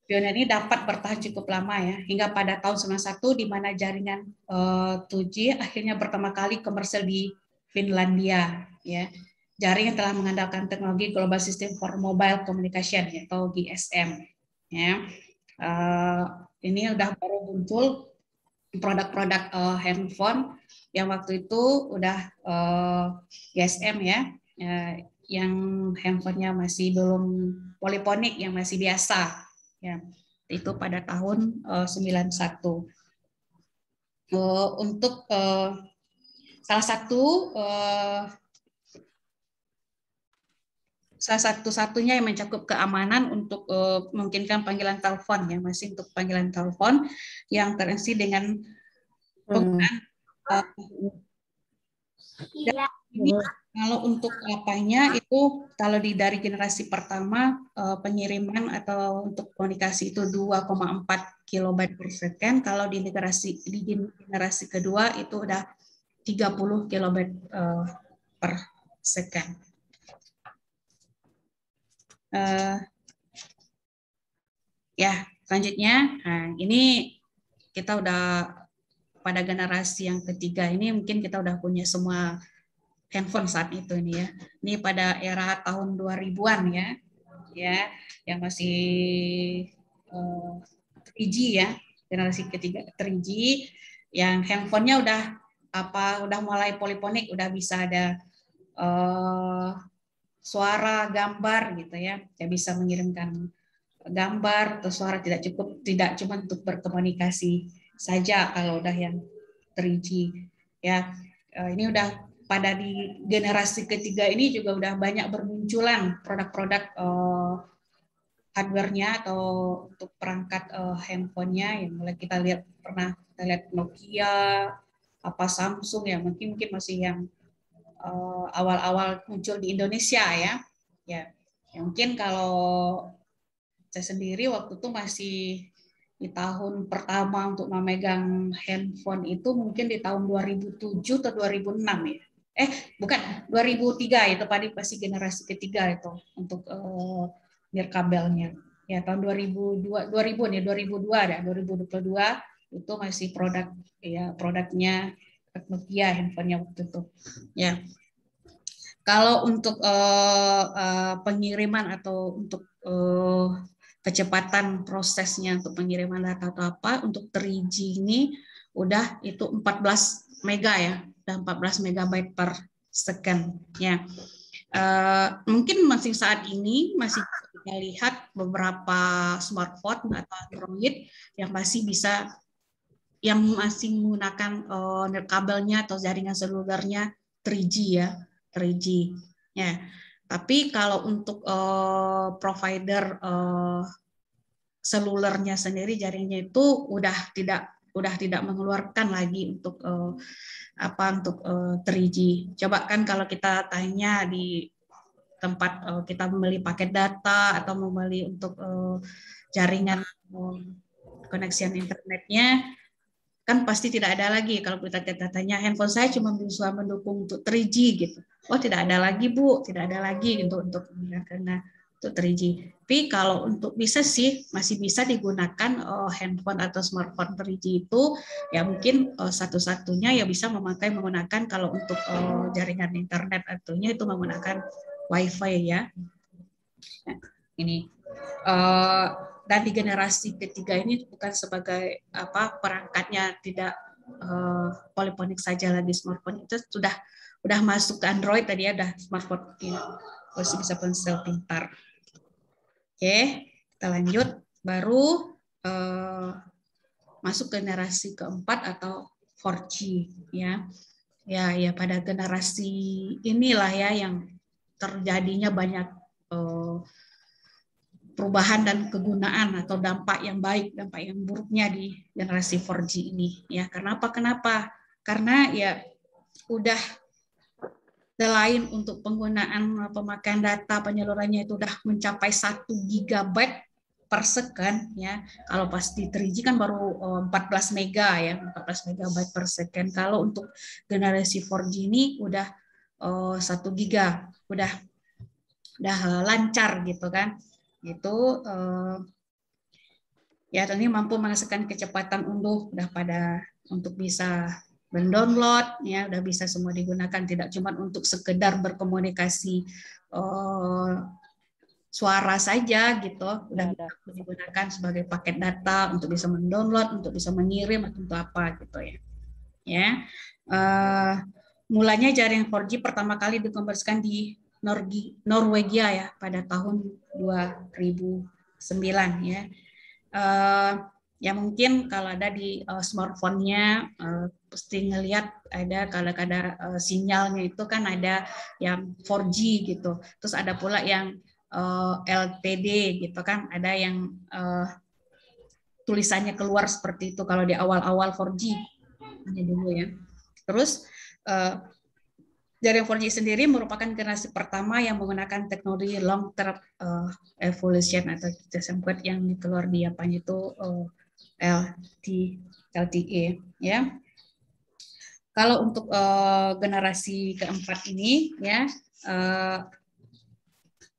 pioner ini dapat bertahan cukup lama ya, hingga pada tahun 91 di mana jaringan 2G akhirnya pertama kali komersial di Finlandia ya. Jaringan telah mengandalkan teknologi Global System for Mobile Communication atau GSM ya. Ini udah baru muncul produk-produk handphone yang waktu itu udah GSM ya, yang handphonenya masih belum poliponik, yang masih biasa ya. Itu pada tahun 91. Untuk salah satu-satunya yang mencakup keamanan untuk memungkinkan panggilan telepon ya, masih untuk panggilan telepon yang terintegrasi dengan penggunaan ini. Kalau untuk apanya itu kalau dari generasi pertama pengiriman atau untuk komunikasi itu 2,4 kilobyte per second, kalau di generasi kedua itu udah 30 kilobyte per second. Ya, selanjutnya, nah, ini kita udah pada generasi yang ketiga ini mungkin kita udah punya semua handphone saat itu ini ya. Ini pada era tahun 2000-an ya, yang masih 3G ya, generasi ketiga 3G, yang handphonenya udah mulai poliponik, udah bisa ada suara, gambar gitu ya. Dia bisa mengirimkan gambar atau suara, tidak cuma untuk berkomunikasi saja kalau udah yang 3G ya. Ini udah pada di generasi ketiga ini juga udah banyak bermunculan produk-produk hardware-nya atau untuk perangkat handphonenya yang mulai kita lihat, pernah kita lihat Nokia, apa Samsung ya, mungkin masih yang awal-awal muncul di Indonesia ya. Ya mungkin kalau saya sendiri waktu itu masih di tahun pertama untuk memegang handphone itu mungkin di tahun 2007 atau 2006 ya. Bukan, 2003 itu pasti generasi ketiga itu untuk nirkabelnya. Ya tahun 2002 nih, 2002 ada 2022 itu masih produknya Nokia handphonenya waktu itu. Ya. Kalau untuk pengiriman atau untuk kecepatan prosesnya untuk pengiriman data atau apa, untuk 3G ini udah itu 14 mega ya, udah 14 megabyte per second ya. Mungkin masih saat ini masih kita lihat beberapa smartphone atau Android yang masih menggunakan kabelnya atau jaringan selulernya 3G ya, 3G ya. Tapi kalau untuk provider selulernya sendiri, jaringnya itu udah tidak mengeluarkan lagi untuk 3G. Coba kan kalau kita tanya di tempat kita membeli paket data atau membeli untuk jaringan koneksian internetnya, kan pasti tidak ada lagi. Kalau kita tanya handphone saya cuma bisa mendukung untuk 3G gitu. Oh tidak ada lagi Bu, tidak ada lagi untuk 3G. Tapi kalau untuk masih bisa digunakan handphone atau smartphone 3G itu ya mungkin satu-satunya ya bisa menggunakan kalau untuk jaringan internet artinya itu menggunakan WiFi ya. Nah, ini dan di generasi ketiga ini bukan sebagai perangkatnya tidak poliponik saja lagi, smartphone itu udah masuk ke Android tadi ya, udah smartphone masih bisa ponsel pintar. Oke, kita lanjut, baru masuk generasi keempat atau 4G ya. Ya pada generasi inilah ya yang terjadinya banyak perubahan dan kegunaan atau dampak yang baik, dampak yang buruknya di generasi 4G ini ya. Kenapa? Karena ya udah selain untuk penggunaan pemakaian data penyalurannya itu udah mencapai 1 GB per second ya. Kalau pas di 3G kan baru 14 mega ya, 14 MB per second. Kalau untuk generasi 4G ini udah 1 giga, udah lancar gitu kan. Itu ya ini mampu menghasilkan kecepatan unduh udah pada untuk bisa mendownload ya, udah bisa semua digunakan, tidak cuma untuk sekedar berkomunikasi suara saja gitu, udah bisa digunakan sebagai paket data untuk bisa mendownload, untuk bisa mengirim atau untuk apa gitu ya. Mulanya jaringan 4G pertama kali dikomersialkan di Norwegia ya pada tahun 2009 ya. Ya mungkin kalau ada di smartphone-nya pasti ngelihat ada kalau ada sinyalnya itu kan ada yang 4G gitu. Terus ada pula yang LTD gitu kan, ada yang tulisannya keluar seperti itu kalau di awal-awal 4G dulu ya. Terus jaringan 4G sendiri merupakan generasi pertama yang menggunakan teknologi long term evolution atau disebut yang keluar di apa itu LTE ya. Kalau untuk generasi keempat ini ya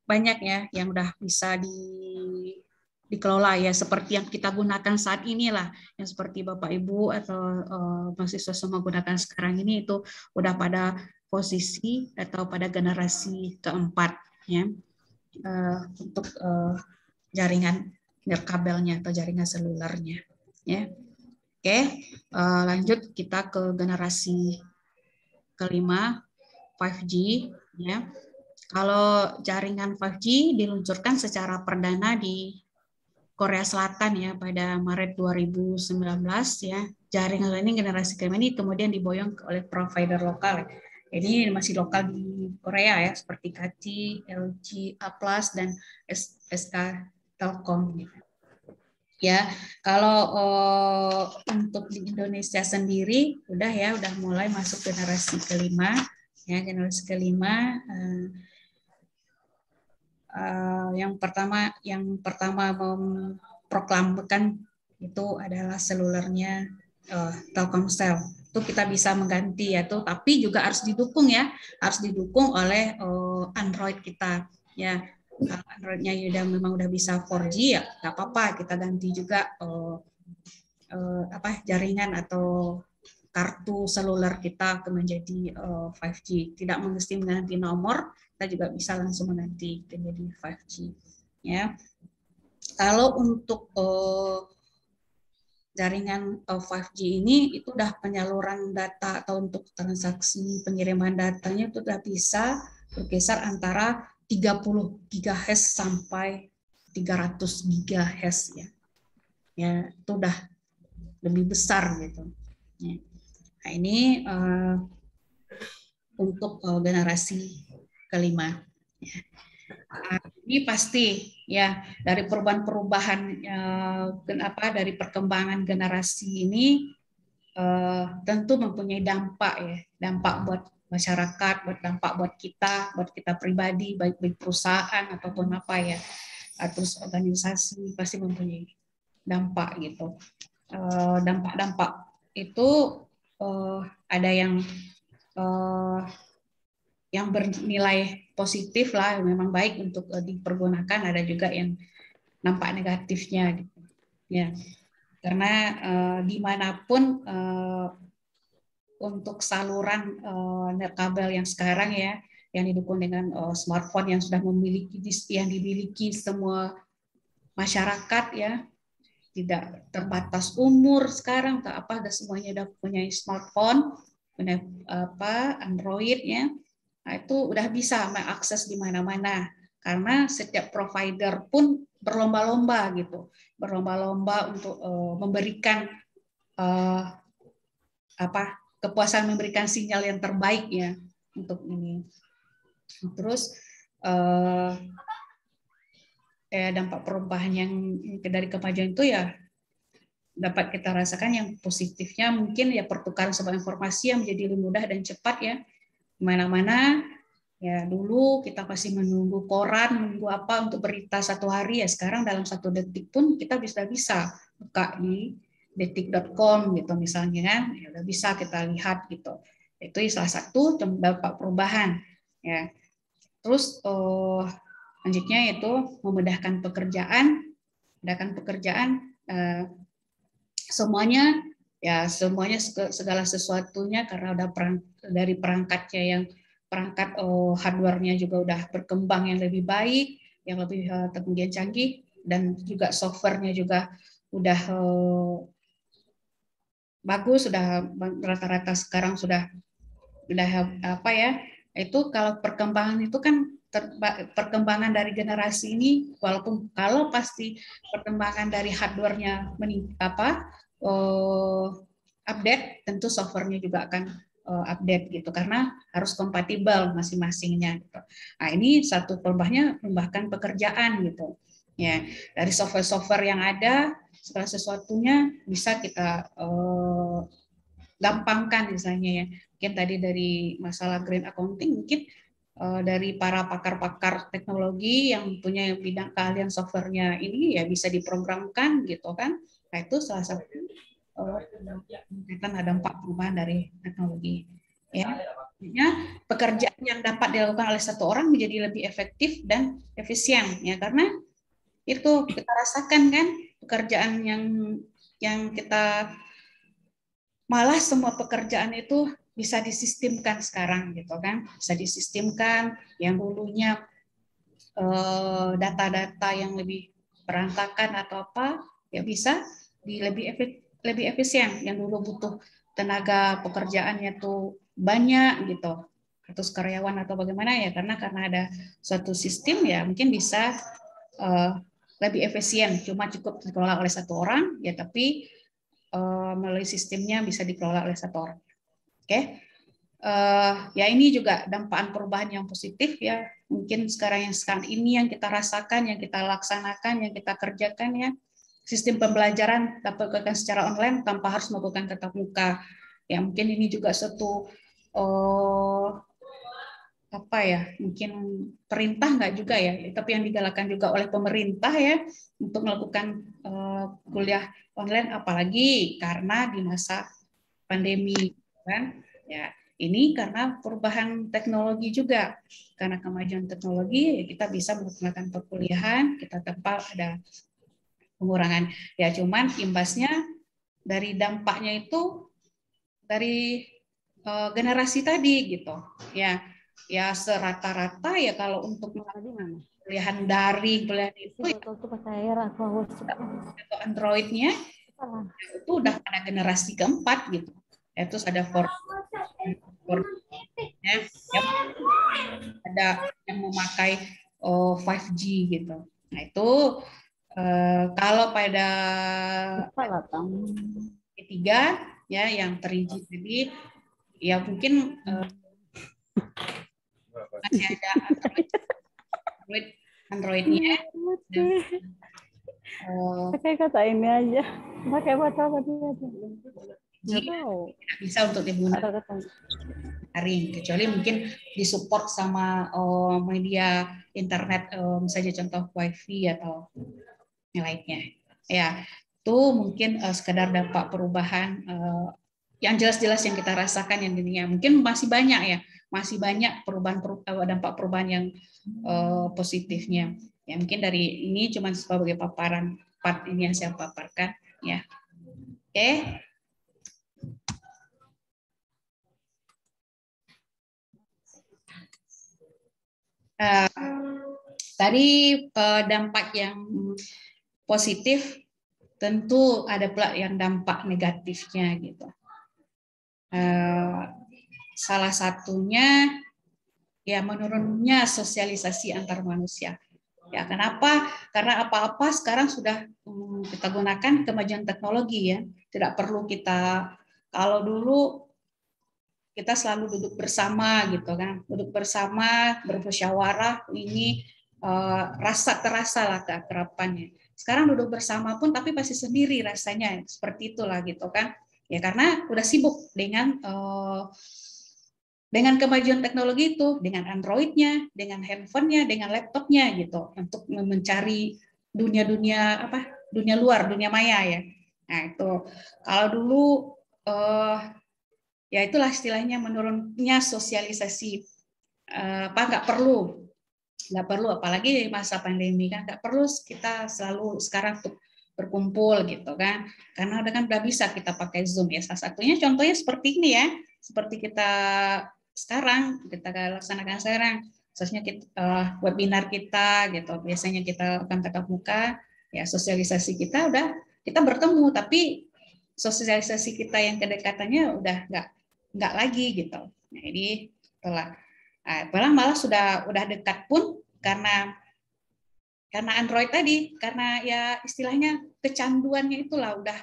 banyak ya yang udah bisa dikelola ya, seperti yang kita gunakan saat inilah, yang seperti Bapak Ibu atau mahasiswa semua gunakan sekarang ini itu udah pada posisi atau pada generasi keempat ya, untuk jaringan nirkabelnya atau jaringan selulernya ya. Oke, lanjut kita ke generasi kelima 5G ya. Kalau jaringan 5G diluncurkan secara perdana di Korea Selatan ya pada Maret 2019 ya. Jaringan ini generasi kelima ini kemudian diboyong oleh provider lokal. Ini masih lokal di Korea ya, seperti KT, LG, A+, dan SK Telkom. Ya, kalau untuk di Indonesia sendiri udah mulai masuk generasi kelima ya, generasi kelima. Yang pertama memproklamirkan itu adalah selulernya Telkomsel. Itu kita bisa mengganti ya tuh, tapi juga harus didukung ya, harus didukung oleh Android kita ya. Kalau Androidnya memang udah bisa 4G ya nggak apa-apa, kita ganti juga jaringan atau kartu seluler kita menjadi 5G. Tidak mesti mengganti nomor, kita juga bisa langsung mengganti menjadi 5G. Ya. Kalau untuk jaringan 5G ini itu udah penyaluran data atau untuk transaksi pengiriman datanya itu udah bisa berkisar antara 30 GHz sampai 300 GHz ya. Ya, itu udah lebih besar gitu. Ya. Nah, ini untuk generasi kelima. Ya. Ini pasti ya dari perubahan-perubahan dari perkembangan generasi ini tentu mempunyai dampak buat masyarakat, dampak buat kita pribadi, baik perusahaan ataupun apa ya, terus organisasi pasti mempunyai dampak gitu. Dampak-dampak itu ada yang bernilai positif lah, memang baik untuk dipergunakan, ada juga yang nampak negatifnya gitu. Ya, karena dimanapun untuk saluran nirkabel yang sekarang ya, yang didukung dengan smartphone yang sudah dimiliki semua masyarakat ya, tidak terbatas umur sekarang, semuanya udah punya smartphone, punya Android ya. Nah, itu udah bisa mengakses di mana-mana karena setiap provider pun berlomba-lomba gitu, untuk memberikan kepuasan, memberikan sinyal yang terbaik ya untuk ini. Terus dampak perubahan yang dari kemajuan itu ya dapat kita rasakan yang positifnya mungkin ya pertukaran sebuah informasi yang menjadi lebih mudah dan cepat ya. Mana-mana ya, dulu kita masih menunggu koran, menunggu apa untuk berita satu hari ya, sekarang dalam 1 detik pun kita bisa buka di detik.com gitu misalnya kan, ya udah bisa kita lihat gitu. Itu salah satu dampak perubahan ya. Terus selanjutnya yaitu memudahkan pekerjaan, semuanya segala sesuatunya karena udah dari perangkat hardware-nya juga udah berkembang yang lebih baik, yang lebih kemudian canggih, dan juga software-nya juga udah bagus, sudah rata-rata sekarang sudah itu kalau perkembangan itu kan perkembangan dari generasi ini, walaupun kalau pasti perkembangan dari hardware-nya update, tentu software-nya juga akan update gitu, karena harus kompatibel masing-masingnya gitu. Nah, ini satu perubahan pekerjaan gitu. Ya, dari software-software yang ada, segala sesuatunya bisa kita gampangkan misalnya ya. Mungkin tadi dari masalah green accounting, mungkin dari para pakar-pakar teknologi yang punya bidang keahlian softwarenya ini ya bisa diprogramkan gitu kan. Nah, itu salah satu kita ada dampak perubahan dari teknologi ya. Pekerjaan yang dapat dilakukan oleh satu orang menjadi lebih efektif dan efisien ya, karena itu kita rasakan kan pekerjaan yang kita malah semua pekerjaan itu bisa disistemkan sekarang gitu kan, bisa disistemkan yang dulunya data-data yang lebih berantakan atau apa ya bisa lebih efisien. Yang dulu butuh tenaga pekerjaannya tuh banyak gitu, atau karyawan atau bagaimana ya, karena ada suatu sistem ya mungkin bisa lebih efisien, cuma cukup dikelola oleh satu orang ya, tapi melalui sistemnya bisa dikelola oleh satu orang. Oke. Ya ini juga dampak perubahan yang positif ya, mungkin sekarang ini yang kita rasakan, yang kita laksanakan, yang kita kerjakan ya, sistem pembelajaran dapat dilakukan secara online tanpa harus melakukan tatap muka ya. Mungkin ini juga suatu apa ya, mungkin perintah nggak juga ya, tapi yang digalakkan juga oleh pemerintah ya untuk melakukan kuliah online, apalagi karena di masa pandemi kan ya. Ini karena perubahan teknologi juga, karena kemajuan teknologi ya kita bisa melakukan perkuliahan, kita tanpa ada pengurangan ya. Cuman imbasnya dari dampaknya itu dari generasi tadi gitu ya. Ya serata-rata ya kalau untuk kuliahan daring, kuliahan itu atau Android-nya itu udah pada generasi keempat gitu. Ya, terus ada ya, ada yang memakai 5G gitu. Nah itu kalau pada ketiga ya yang terinci tadi ya mungkin masih ada Android-nya. Pakai kata ini aja, pakai baca tadi aja. Tidak bisa untuk digunakan daring, kecuali mungkin disupport sama media internet, misalnya contoh wifi atau yang lainnya. Ya, itu mungkin sekedar dampak perubahan yang jelas-jelas yang kita rasakan yang dunia. Mungkin masih banyak ya, masih banyak dampak perubahan yang positifnya. Ya mungkin dari ini cuma sebagai paparan part ini yang saya paparkan ya. Oke. Tadi dampak yang positif, tentu ada pula yang dampak negatifnya gitu. Salah satunya ya menurunnya sosialisasi antar manusia. Ya kenapa? Karena apa-apa sekarang sudah kita gunakan kemajuan teknologi ya. Tidak perlu kita, kalau dulu kita selalu duduk bersama gitu kan, duduk bersama bermusyawarah, ini terasa lah keakrabannya. Sekarang duduk bersama pun tapi pasti sendiri rasanya, seperti itulah gitu kan ya, karena udah sibuk dengan kemajuan teknologi itu, dengan Android-nya, dengan handphonenya, dengan laptopnya gitu, untuk mencari dunia luar, dunia maya ya. Nah itu kalau dulu ya itulah istilahnya menurunnya sosialisasi, nggak perlu apalagi di masa pandemi kan, nggak perlu kita selalu sekarang tuh berkumpul gitu kan, karena udah bisa kita pakai Zoom ya. Salah satunya contohnya seperti ini ya, seperti kita sekarang kita laksanakan sekarang, khususnya webinar kita gitu, biasanya kita akan tatap muka ya, sosialisasi kita kita bertemu, tapi sosialisasi kita yang kedekatannya udah nggak lagi gitu. Nah ini malah udah dekat pun karena Android tadi, karena ya istilahnya kecanduannya itulah, udah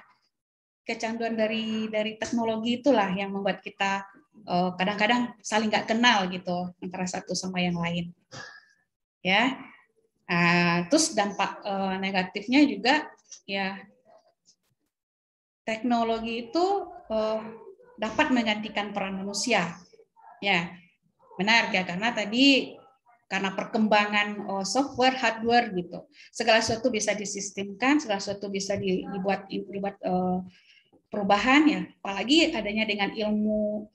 kecanduan dari teknologi itulah yang membuat kita kadang-kadang saling nggak kenal gitu antara satu sama yang lain ya. Terus dampak negatifnya juga ya, teknologi itu dapat menggantikan peran manusia ya, benar ya, karena perkembangan software, hardware gitu, segala sesuatu bisa disistemkan, segala sesuatu bisa dibuat perubahan ya, apalagi adanya dengan ilmu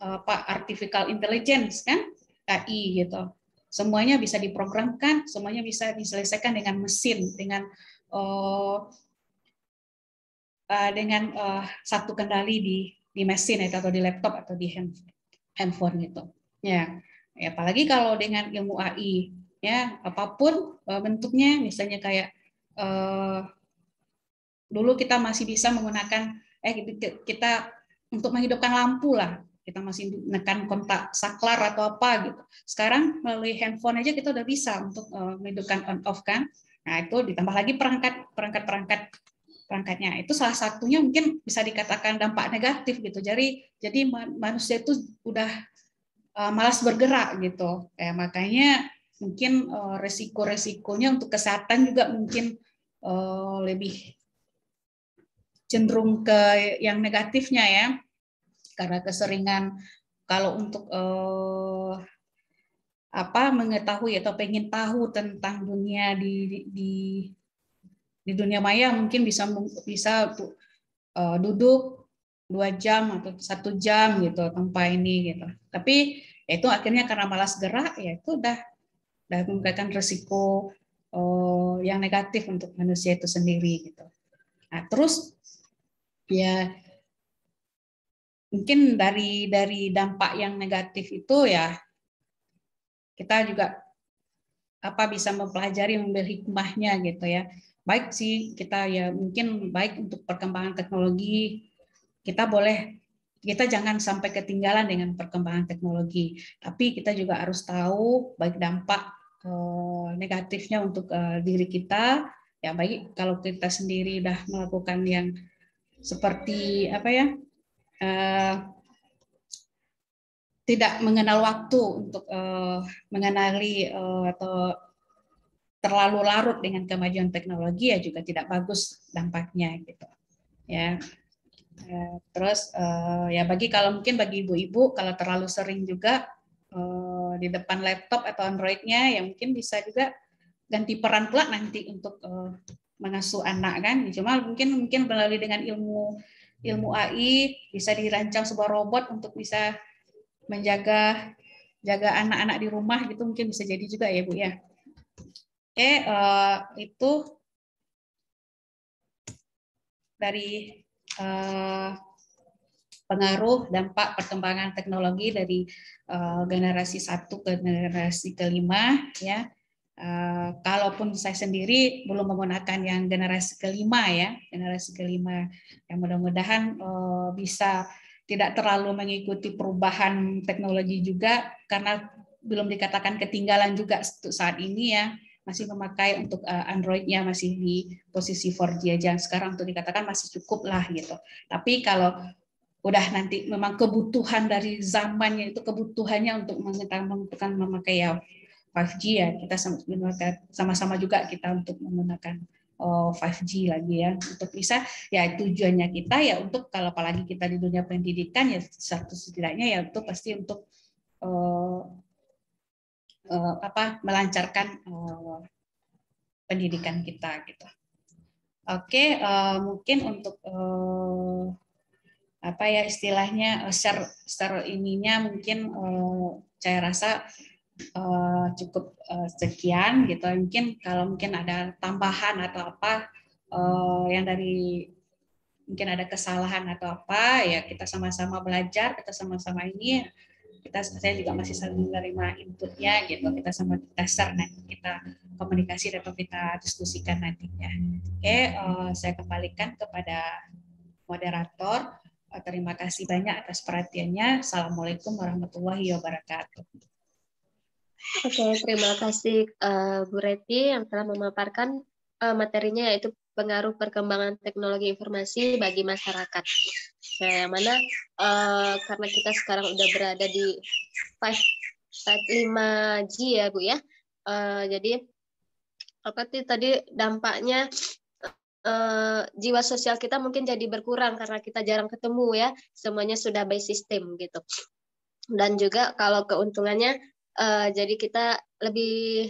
artificial intelligence kan, AI gitu, semuanya bisa diprogramkan, semuanya bisa diselesaikan dengan mesin, dengan satu kendali di mesin atau di laptop atau di handphone gitu ya. Apalagi kalau dengan ilmu AI ya, apapun bentuknya, misalnya kayak dulu kita masih bisa menggunakan kita untuk menghidupkan lampu lah, kita masih menekan kontak saklar atau apa gitu. Sekarang melalui handphone aja kita udah bisa untuk menghidupkan on off kan. Nah itu ditambah lagi perangkatnya. Itu salah satunya mungkin bisa dikatakan dampak negatif gitu. Jadi manusia itu udah malas bergerak gitu. Makanya mungkin resiko-resikonya untuk kesehatan juga mungkin lebih cenderung ke yang negatifnya ya, karena keseringan kalau untuk mengetahui atau pengen tahu tentang dunia di dunia maya mungkin bisa duduk 2 jam atau 1 jam gitu tanpa ini gitu. Tapi ya itu akhirnya karena malas gerak ya itu udah memberikan resiko yang negatif untuk manusia itu sendiri gitu. Nah, terus ya mungkin dari dampak yang negatif itu ya kita juga bisa mempelajari, mengambil hikmahnya gitu ya. Baik sih kita ya mungkin baik untuk perkembangan teknologi, kita jangan sampai ketinggalan dengan perkembangan teknologi, tapi kita juga harus tahu baik dampak negatifnya untuk diri kita ya, baik kalau kita sendiri udah melakukan yang seperti tidak mengenal waktu untuk mengenali atau terlalu larut dengan kemajuan teknologi ya juga tidak bagus dampaknya gitu ya. Terus ya kalau mungkin bagi ibu-ibu kalau terlalu sering juga di depan laptop atau Android-nya ya mungkin bisa juga ganti peran pula nanti untuk mengasuh anak kan. Cuma mungkin melalui dengan ilmu AI bisa dirancang sebuah robot untuk bisa menjaga anak-anak di rumah gitu, mungkin bisa jadi juga ya Bu ya. Oke, itu dari pengaruh dampak perkembangan teknologi dari generasi 1 ke generasi kelima ya. Kalaupun saya sendiri belum menggunakan yang generasi kelima ya, yang mudah-mudahan bisa tidak terlalu mengikuti perubahan teknologi juga, karena belum dikatakan ketinggalan juga saat ini ya, masih memakai untuk Android-nya masih di posisi 4G aja sekarang, untuk dikatakan masih cukup lah gitu. Tapi kalau udah nanti memang kebutuhan dari zamannya itu, kebutuhannya untuk memakai ya 5G ya, kita sama-sama juga kita untuk menggunakan 5G lagi ya, untuk bisa ya tujuannya kita ya untuk kalau apalagi kita di dunia pendidikan ya setidaknya ya itu pasti untuk melancarkan pendidikan kita gitu. Oke, mungkin untuk istilahnya share ininya mungkin saya rasa cukup sekian gitu. Mungkin ada tambahan atau apa yang dari mungkin ada kesalahan atau apa ya, kita sama-sama belajar, kita sama-sama ini saya juga masih saling menerima inputnya gitu, kita sama share nanti, kita komunikasi atau kita diskusikan nantinya. Oke, saya kembalikan kepada moderator. Terima kasih banyak atas perhatiannya. Assalamualaikum warahmatullahi wabarakatuh. Oke, terima kasih Bu Reti yang telah memaparkan materinya, yaitu pengaruh perkembangan teknologi informasi bagi masyarakat. Nah, yang mana karena kita sekarang udah berada di 5G ya Bu ya, jadi tadi dampaknya jiwa sosial kita mungkin jadi berkurang karena kita jarang ketemu ya, semuanya sudah by system gitu. Dan juga kalau keuntungannya jadi kita lebih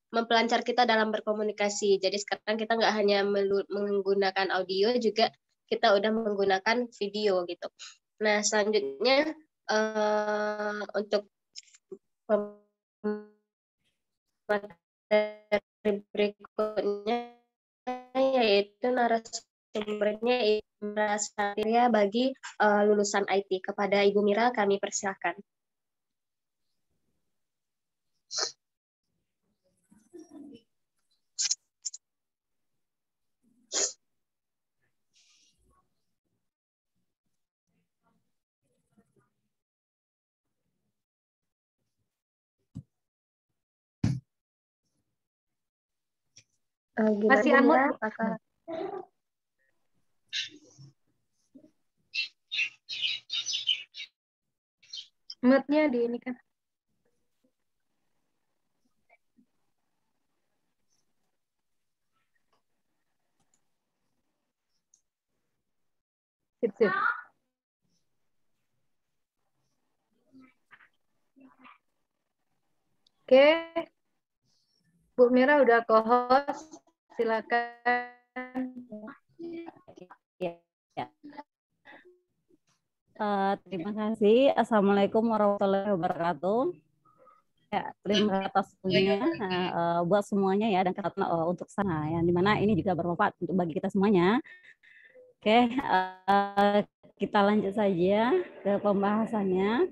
mempelancar kita dalam berkomunikasi. Jadi sekarang kita nggak hanya menggunakan audio, juga kita udah menggunakan video gitu. Nah, selanjutnya untuk materi berikutnya yaitu narasumbernya merasa bagi lulusan IT. Kepada Ibu Mira kami persilahkan. Gimana Masih Bu unmute, Mira? Bu. Apakah Mute-nya di ini kan. Sip, sip. Oke, Bu Mira udah co-host, silakan. Ya, ya. Terima kasih. Assalamualaikum warahmatullahi wabarakatuh. Ya, terima kasih atas waktunya buat semuanya ya, dan kesempatan untuk sana yang dimana ini juga bermanfaat untuk bagi kita semuanya. Oke, kita lanjut saja ke pembahasannya.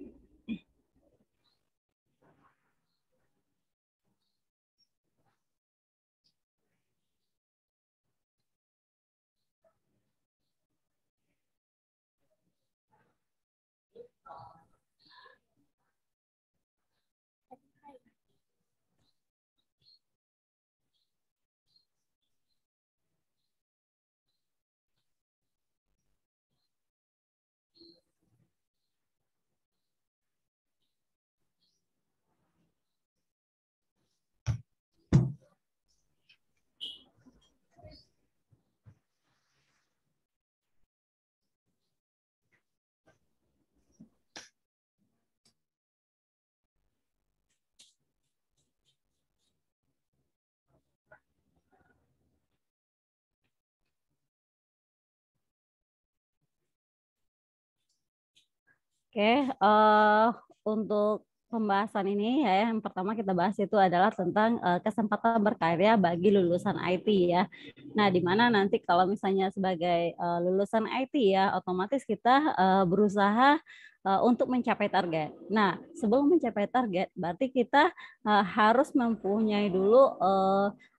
Oke, untuk pembahasan ini ya, yang pertama kita bahas itu adalah tentang kesempatan berkarya bagi lulusan IT ya. Nah, di mana nanti kalau misalnya sebagai lulusan IT ya, otomatis kita berusaha untuk mencapai target. Nah, sebelum mencapai target, berarti kita harus mempunyai dulu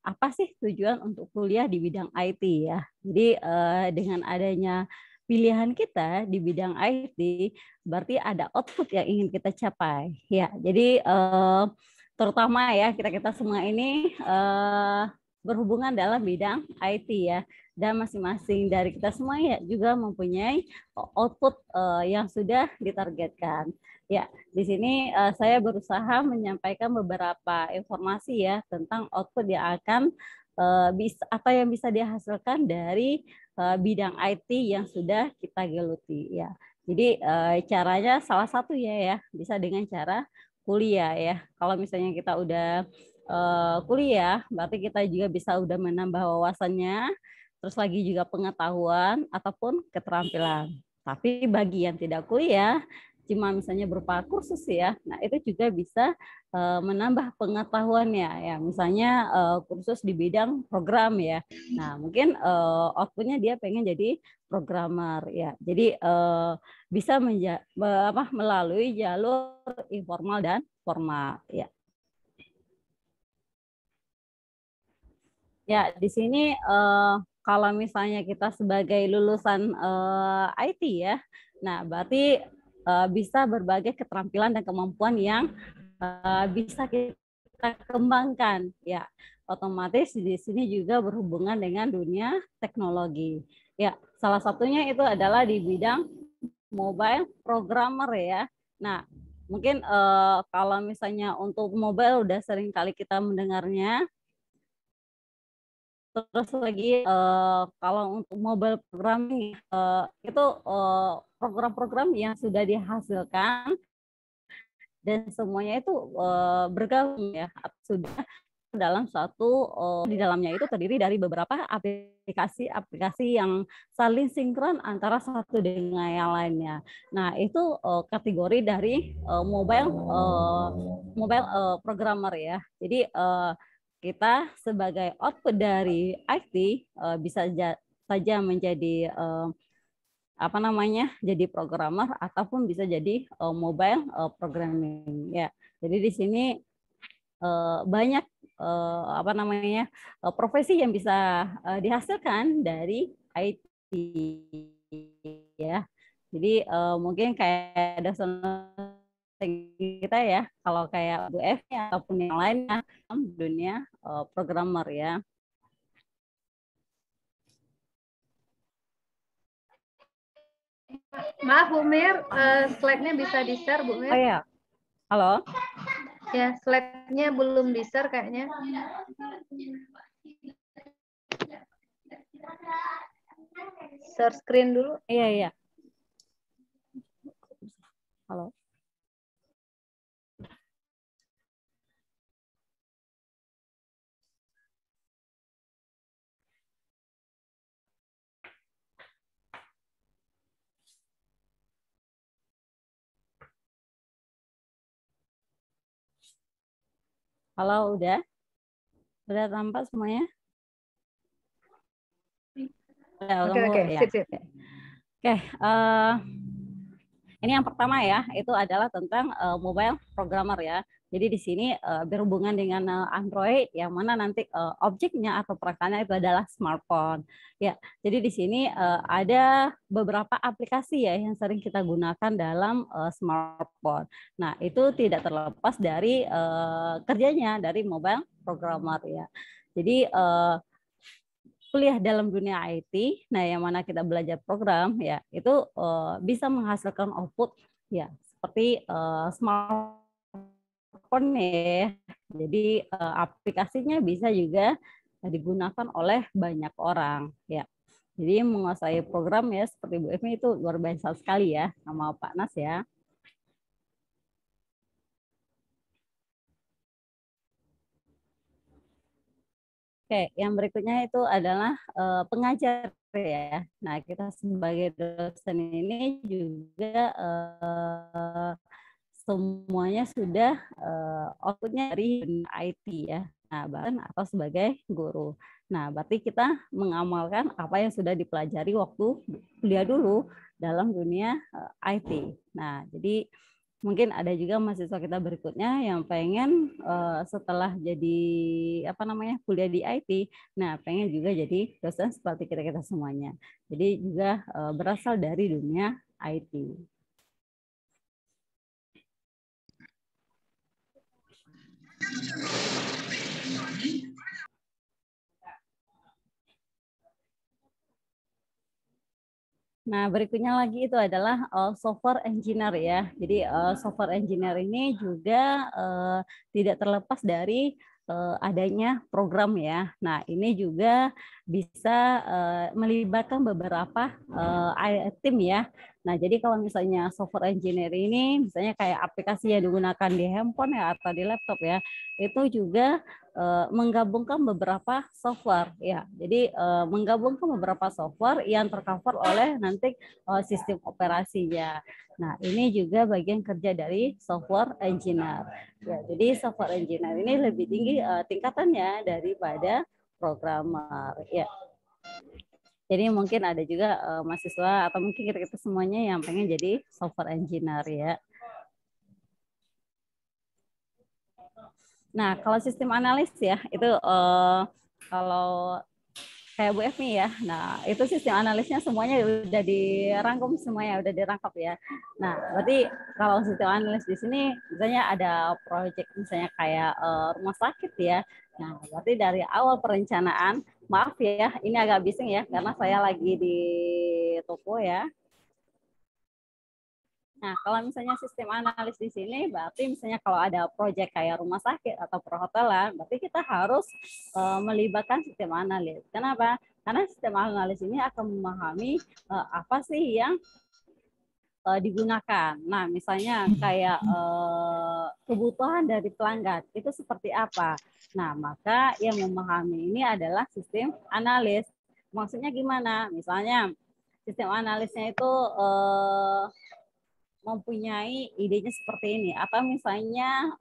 apa sih tujuan untuk kuliah di bidang IT ya. Jadi dengan adanya pilihan kita di bidang IT, berarti ada output yang ingin kita capai. Ya, jadi terutama ya kita semua ini berhubungan dalam bidang IT ya, dan masing-masing dari kita semua ya juga mempunyai output yang sudah ditargetkan. Ya, di sini saya berusaha menyampaikan beberapa informasi ya tentang output yang akan bisa apa yang bisa dihasilkan dari bidang IT yang sudah kita geluti ya. Jadi caranya salah satu ya bisa dengan cara kuliah ya. Kalau misalnya kita udah kuliah, berarti kita juga bisa udah menambah wawasannya, terus lagi juga pengetahuan ataupun keterampilan. Tapi bagi yang tidak kuliah, cuma misalnya berupa kursus ya, nah itu juga bisa menambah pengetahuannya ya. Misalnya kursus di bidang program ya. Nah mungkin outputnya dia pengen jadi programmer ya. Jadi bisa melalui jalur informal dan formal ya. Ya, di sini kalau misalnya kita sebagai lulusan IT ya, nah berarti bisa berbagai keterampilan dan kemampuan yang bisa kita kembangkan ya. Otomatis di sini juga berhubungan dengan dunia teknologi. Ya, salah satunya itu adalah di bidang mobile programmer ya. Nah, mungkin kalau misalnya untuk mobile udah sering kali kita mendengarnya. Terus lagi kalau untuk mobile programming itu program-program yang sudah dihasilkan dan semuanya itu bergabung ya, sudah dalam satu di dalamnya itu terdiri dari beberapa aplikasi yang saling sinkron antara satu dengan yang lainnya. Nah, itu kategori dari mobile programmer ya. Jadi kita sebagai output dari IT bisa saja menjadi jadi programmer ataupun bisa jadi mobile programming ya. Jadi di sini banyak profesi yang bisa dihasilkan dari IT ya. Jadi mungkin kayak dosen kita ya, kalau kayak Bu F ataupun yang lainnya dunia programmer ya. Maaf Bu Mir, slide-nya bisa di-share Bu Mir? Oh ya, halo. Ya, slide-nya belum di-share kayaknya. Share screen dulu. Iya, iya. Halo. Halo, udah? Udah tampak semuanya? Oke, Ya. sip. Oke, ini yang pertama ya, itu adalah tentang mobile programmer ya. Jadi di sini berhubungan dengan Android, yang mana nanti objeknya atau perangkatnya itu adalah smartphone. Ya, jadi di sini ada beberapa aplikasi ya yang sering kita gunakan dalam smartphone. Nah, itu tidak terlepas dari kerjanya dari mobile programmer ya. Jadi kuliah dalam dunia IT, nah yang mana kita belajar program ya, itu bisa menghasilkan output ya seperti smartphone ya. Jadi aplikasinya bisa juga digunakan oleh banyak orang ya. Jadi menguasai program ya seperti Bu Emi itu luar biasa sekali ya sama Pak Nas ya. Oke, yang berikutnya itu adalah pengajar ya. Nah, kita sebagai dosen ini juga semuanya sudah outputnya dari IT ya. Nah, bahkan atau sebagai guru. Nah, berarti kita mengamalkan apa yang sudah dipelajari waktu kuliah dulu dalam dunia IT. Nah, jadi mungkin ada juga mahasiswa kita berikutnya yang pengen setelah jadi kuliah di IT, nah pengen juga jadi dosen seperti kita semuanya. Jadi juga berasal dari dunia IT. Nah, berikutnya lagi itu adalah software engineer ya. Jadi software engineer ini juga tidak terlepas dari adanya program ya. Nah, ini juga bisa melibatkan beberapa tim ya. Nah, jadi kalau misalnya software engineer ini misalnya kayak aplikasi yang digunakan di handphone ya atau di laptop ya, itu juga menggabungkan beberapa software ya. Jadi menggabungkan beberapa software yang tercover oleh nanti sistem operasinya. Nah, ini juga bagian kerja dari software engineer. Ya, jadi software engineer ini lebih tinggi tingkatannya daripada programmer ya. Jadi mungkin ada juga mahasiswa atau mungkin kita semuanya yang pengen jadi software engineer ya. Nah, kalau sistem analis ya, itu kalau kayak Bu Emi ya, nah itu sistem analisnya semuanya udah dirangkum semuanya, udah dirangkap ya. Nah, berarti kalau sistem analis di sini misalnya ada proyek misalnya kayak rumah sakit ya. Nah, berarti dari awal perencanaan, maaf ya, ini agak bising ya, karena saya lagi di toko ya. Nah, kalau misalnya sistem analis di sini, berarti misalnya kalau ada proyek kayak rumah sakit atau perhotelan, berarti kita harus melibatkan sistem analis. Kenapa? Karena sistem analis ini akan memahami apa sih yang digunakan. Nah, misalnya kayak kebutuhan dari pelanggan itu seperti apa. Nah, maka yang memahami ini adalah sistem analis. Maksudnya gimana? Misalnya sistem analisnya itu mempunyai idenya seperti ini, atau misalnya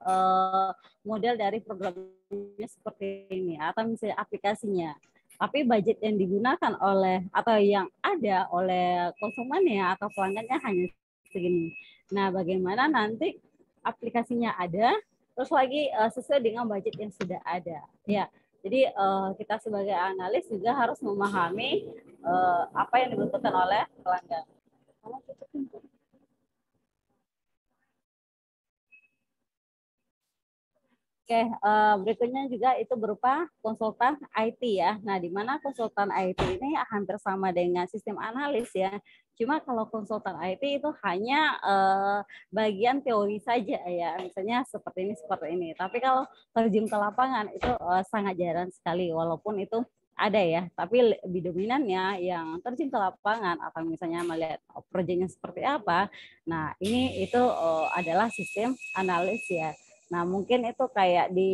model dari programnya seperti ini, atau misalnya aplikasinya, tapi budget yang digunakan oleh atau yang ada oleh konsumennya atau pelanggannya hanya segini. Nah, bagaimana nanti aplikasinya ada, terus lagi sesuai dengan budget yang sudah ada, ya. Jadi kita sebagai analis juga harus memahami apa yang dibutuhkan oleh pelanggan. Oke, berikutnya juga itu berupa konsultan IT ya. Nah, di mana konsultan IT ini hampir sama dengan sistem analis ya. Cuma kalau konsultan IT itu hanya bagian teori saja ya, misalnya seperti ini. Tapi kalau terjun ke lapangan itu sangat jarang sekali, walaupun itu ada ya, tapi lebih dominannya yang terjun ke lapangan atau misalnya melihat proyeknya seperti apa. Nah, ini itu adalah sistem analis ya. Nah, mungkin itu kayak di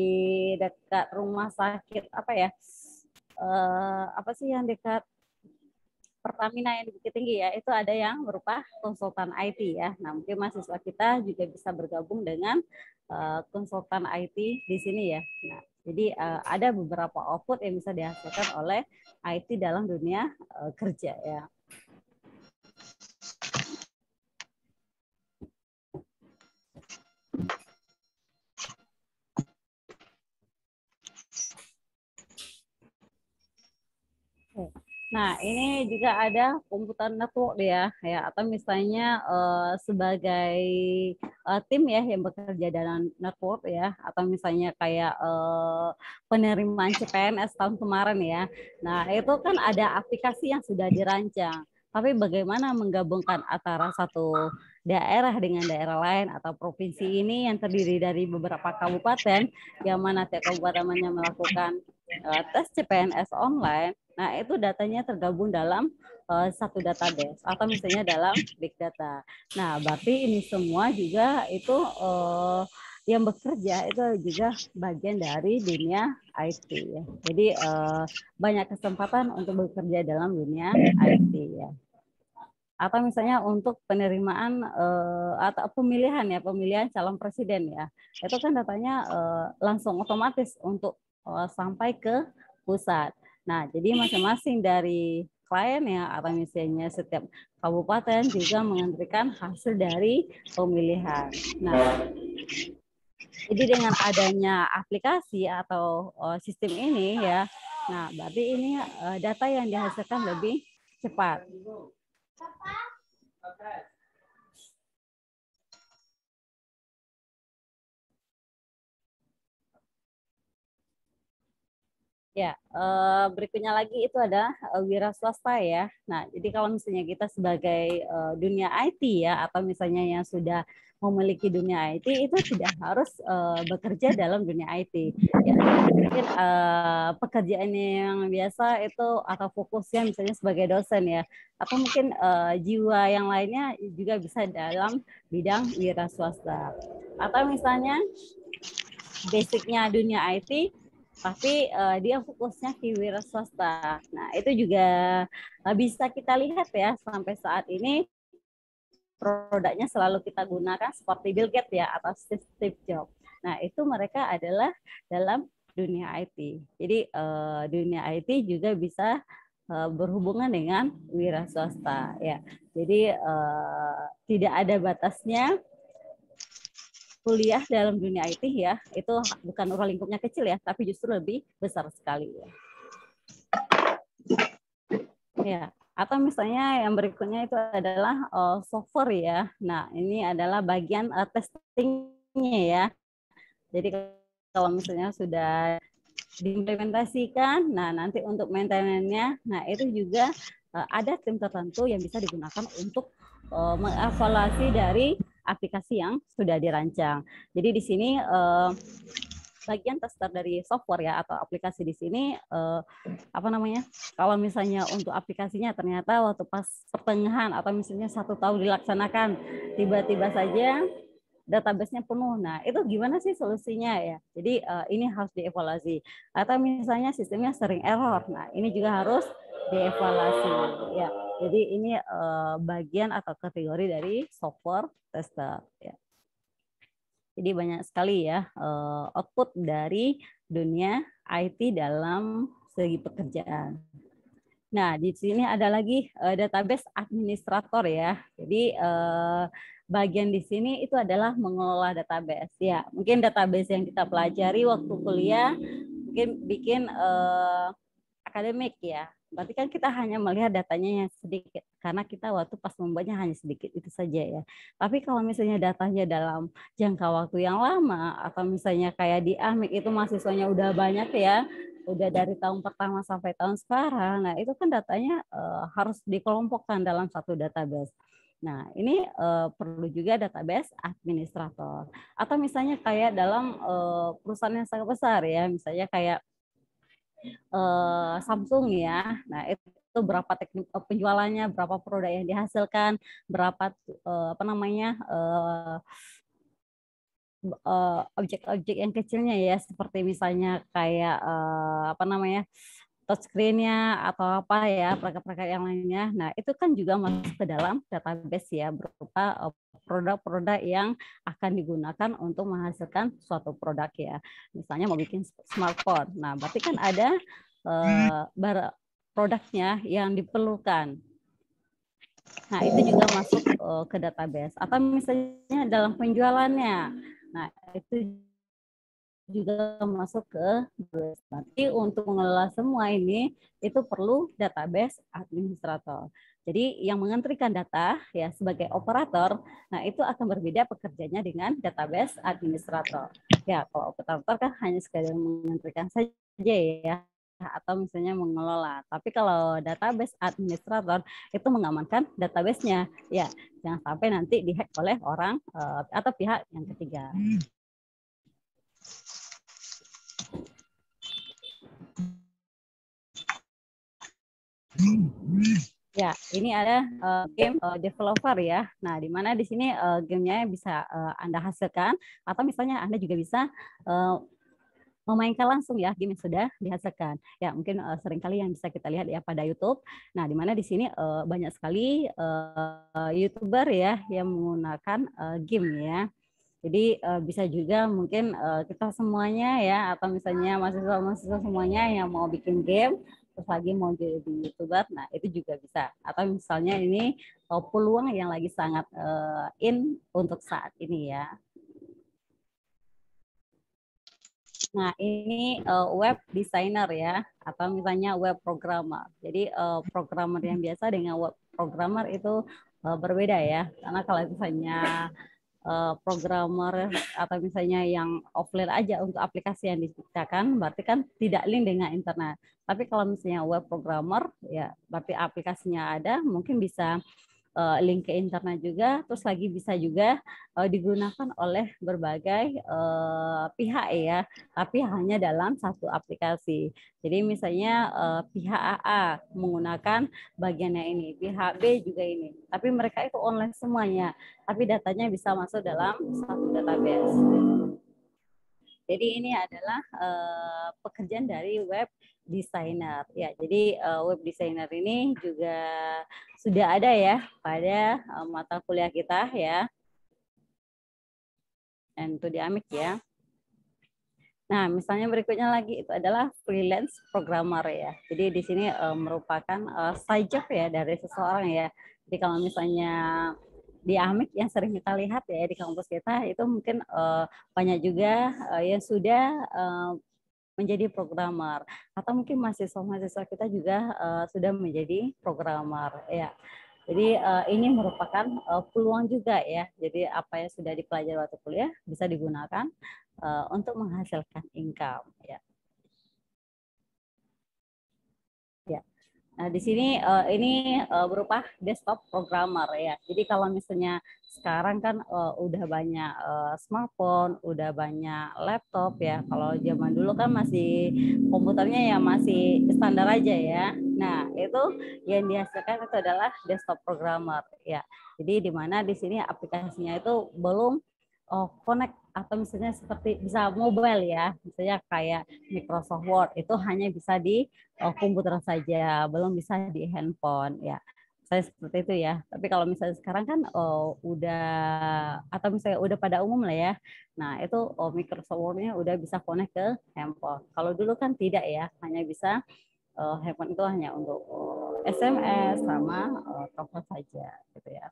dekat rumah sakit apa ya? Apa sih yang dekat Pertamina yang di Bukit Tinggi ya, itu ada yang berupa konsultan IT ya. Nah, mungkin mahasiswa kita juga bisa bergabung dengan konsultan IT di sini ya. Nah, jadi ada beberapa output yang bisa dihasilkan oleh IT dalam dunia kerja ya. Nah, ini juga ada komputer network ya, atau misalnya sebagai tim ya yang bekerja dalam network ya, atau misalnya kayak penerimaan CPNS tahun kemarin ya. Nah, itu kan ada aplikasi yang sudah dirancang. Tapi bagaimana menggabungkan antara satu daerah dengan daerah lain atau provinsi ini yang terdiri dari beberapa kabupaten, yang mana tiap kabupatennya melakukan tes CPNS online. Nah, itu datanya tergabung dalam satu database atau misalnya dalam big data. Nah, berarti ini semua juga itu yang bekerja itu juga bagian dari dunia IT ya. Jadi banyak kesempatan untuk bekerja dalam dunia IT ya. Atau misalnya untuk penerimaan atau pemilihan calon presiden ya. Itu kan datanya langsung otomatis untuk sampai ke pusat. Nah, jadi masing-masing dari klien ya atau misalnya setiap kabupaten juga mengantarkan hasil dari pemilihan. Nah, jadi dengan adanya aplikasi atau sistem ini ya, nah berarti ini data yang dihasilkan lebih cepat. Ya, berikutnya lagi itu ada wira swasta ya. Nah, jadi kalau misalnya kita sebagai dunia IT ya, atau misalnya yang sudah memiliki dunia IT itu tidak harus bekerja dalam dunia IT. Ya, mungkin pekerjaan yang biasa itu atau fokusnya misalnya sebagai dosen ya, atau mungkin jiwa yang lainnya juga bisa dalam bidang wira swasta. Atau misalnya basicnya dunia IT tapi dia fokusnya di wira swasta. Nah, itu juga bisa kita lihat ya sampai saat ini produknya selalu kita gunakan seperti Bill Gates ya atau Steve Jobs. Nah, itu mereka adalah dalam dunia IT. Jadi dunia IT juga bisa berhubungan dengan wira swasta ya. Jadi tidak ada batasnya. Kuliah dalam dunia IT ya, itu bukan ruang lingkupnya kecil ya, tapi justru lebih besar sekali ya. Ya, atau misalnya yang berikutnya itu adalah software ya. Nah, ini adalah bagian testingnya ya. Jadi kalau misalnya sudah diimplementasikan, nah nanti untuk maintenance-nya, nah itu juga ada tim tertentu yang bisa digunakan untuk mengevaluasi dari aplikasi yang sudah dirancang. Jadi di sini bagian tester dari software ya atau aplikasi di sini apa namanya? Kalau misalnya untuk aplikasinya ternyata waktu pas pertengahan atau misalnya 1 tahun dilaksanakan tiba-tiba saja database-nya penuh. Nah, itu gimana sih solusinya ya? Jadi ini harus dievaluasi. Atau misalnya sistemnya sering error. Nah, ini juga harus dievaluasi ya. Jadi ini bagian atau kategori dari software tester ya. Jadi banyak sekali ya output dari dunia IT dalam segi pekerjaan. Nah, di sini ada lagi database administrator ya. Jadi bagian di sini itu adalah mengelola database ya. Mungkin database yang kita pelajari waktu kuliah mungkin bikin akademik ya. Berarti kan kita hanya melihat datanya yang sedikit karena kita waktu pas membuatnya hanya sedikit itu saja ya. Tapi kalau misalnya datanya dalam jangka waktu yang lama atau misalnya kayak di AMIK itu mahasiswanya udah banyak ya. udah dari tahun pertama sampai tahun sekarang, nah itu kan datanya harus dikelompokkan dalam satu database. Nah, ini perlu juga database administrator. Atau misalnya kayak dalam perusahaan yang sangat besar ya, misalnya kayak Samsung ya. Nah, itu berapa teknik penjualannya, berapa produk yang dihasilkan, berapa apa namanya objek-objek yang kecilnya ya, seperti misalnya kayak apa namanya touchscreen-nya atau apa ya, perangkat-perangkat yang lainnya. Nah, itu kan juga masuk ke dalam database ya, berupa produk-produk yang akan digunakan untuk menghasilkan suatu produk ya. Misalnya mau bikin smartphone. Nah, berarti kan ada produknya yang diperlukan. Nah, itu juga masuk ke database. Atau misalnya dalam penjualannya. Nah, itu juga masuk ke database. Nanti untuk mengelola semua ini, itu perlu database administrator. Jadi yang mengentrikan data ya sebagai operator, nah itu akan berbeda pekerjaannya dengan database administrator. Ya, kalau operator kan hanya sekadar mengentrikan saja ya, atau misalnya mengelola. Tapi kalau database administrator itu mengamankan database-nya, ya jangan sampai nanti dihack oleh orang atau pihak yang ketiga. Ya, ini ada game developer ya. Nah, di mana di sini gamenya bisa Anda hasilkan, atau misalnya Anda juga bisa memainkan langsung ya game yang sudah dihasilkan. Ya, mungkin seringkali yang bisa kita lihat ya pada YouTube. Nah, di mana di sini banyak sekali YouTuber ya yang menggunakan game ya. Jadi bisa juga mungkin kita semuanya ya, atau misalnya mahasiswa-mahasiswa semuanya yang mau bikin game, terus lagi mau jadi YouTuber, nah itu juga bisa. Atau misalnya ini peluang yang lagi sangat in untuk saat ini ya. Nah, ini web designer ya, atau misalnya web programmer. Jadi programmer yang biasa dengan web programmer itu berbeda ya. Karena kalau misalnya programmer atau misalnya yang offline aja untuk aplikasi yang diciptakan, berarti kan tidak link dengan internet. Tapi kalau misalnya web programmer, ya berarti aplikasinya ada, mungkin bisa link ke internet juga, terus lagi bisa juga digunakan oleh berbagai pihak ya, tapi hanya dalam satu aplikasi. Jadi misalnya pihak A menggunakan bagiannya ini, pihak B juga ini, tapi mereka itu online semuanya, tapi datanya bisa masuk dalam satu database. Jadi ini adalah pekerjaan dari web designer ya. Jadi web designer ini juga sudah ada ya pada mata kuliah kita ya. And to the Amik ya. Nah, misalnya berikutnya lagi itu adalah freelance programmer ya. Jadi di sini merupakan side job ya dari seseorang ya. Jadi kalau misalnya di Amik yang sering kita lihat ya di kampus kita itu mungkin banyak juga yang sudah menjadi programmer, atau mungkin mahasiswa-mahasiswa kita juga sudah menjadi programmer ya. Jadi ini merupakan peluang juga ya. Jadi apa yang sudah dipelajari waktu kuliah bisa digunakan untuk menghasilkan income ya. Ya. Nah, di sini ini berupa desktop programmer ya. Jadi kalau misalnya sekarang kan udah banyak smartphone, udah banyak laptop ya. Kalau zaman dulu kan masih komputernya ya masih standar aja ya. Nah, itu yang dihasilkan itu adalah desktop programmer ya. Jadi di mana di sini aplikasinya itu belum connect, atau misalnya seperti bisa mobile ya, misalnya kayak Microsoft Word itu hanya bisa di komputer saja, belum bisa di handphone ya. Saya seperti itu ya. Tapi kalau misalnya sekarang kan udah, atau misalnya udah pada umum lah ya. Nah, itu Microsoft Word-nya udah bisa connect ke handphone. Kalau dulu kan tidak ya, hanya bisa handphone itu hanya untuk SMS sama telepon saja gitu ya.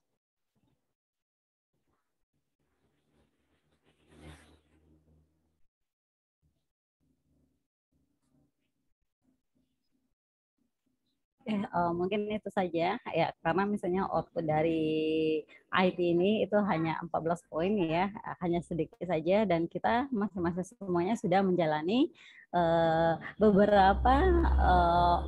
Mungkin itu saja ya, karena misalnya output dari IT ini itu hanya 14 poin ya, hanya sedikit saja, dan kita masing-masing semuanya sudah menjalani beberapa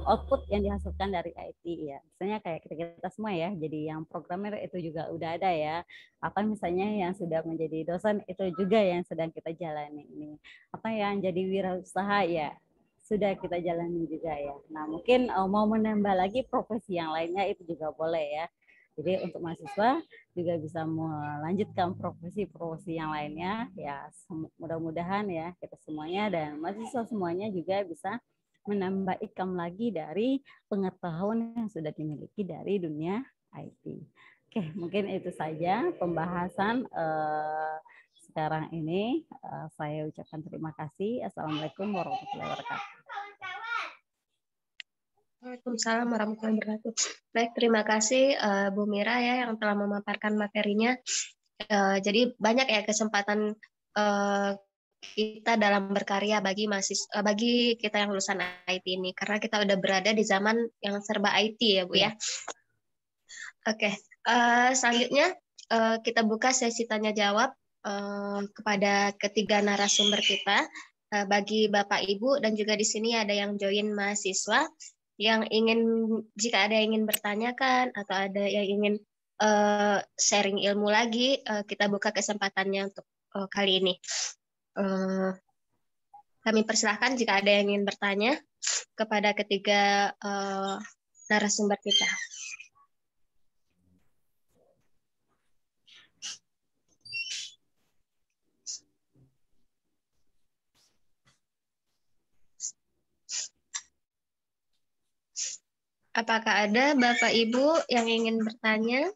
output yang dihasilkan dari IT ya. Misalnya kayak kita semua ya, jadi yang programmer itu juga udah ada ya. Apa misalnya yang sudah menjadi dosen itu juga yang sedang kita jalani ini. Apa yang jadi wirausaha ya sudah kita jalani juga ya. Nah mungkin mau menambah lagi profesi yang lainnya itu juga boleh ya. Jadi untuk mahasiswa juga bisa melanjutkan profesi-profesi yang lainnya ya, mudah-mudahan ya kita semuanya dan mahasiswa semuanya juga bisa menambah income lagi dari pengetahuan yang sudah dimiliki dari dunia IT. Oke, mungkin itu saja pembahasan sekarang ini. Saya ucapkan terima kasih. Assalamualaikum warahmatullahi wabarakatuh. Waalaikumsalam warahmatullahi wabarakatuh. Baik, terima kasih Bu Mira ya yang telah memaparkan materinya. Jadi banyak ya kesempatan kita dalam berkarya bagi mahasiswa, bagi kita yang lulusan IT ini, karena kita udah berada di zaman yang serba IT ya Bu ya. Oke, selanjutnya kita buka sesi tanya jawab kepada ketiga narasumber kita. Bagi Bapak Ibu dan juga di sini ada yang join mahasiswa yang ingin, jika ada yang ingin bertanyakan atau ada yang ingin sharing ilmu lagi, kita buka kesempatannya untuk kali ini. Kami persilahkan jika ada yang ingin bertanya kepada ketiga narasumber kita. Apakah ada Bapak Ibu yang ingin bertanya?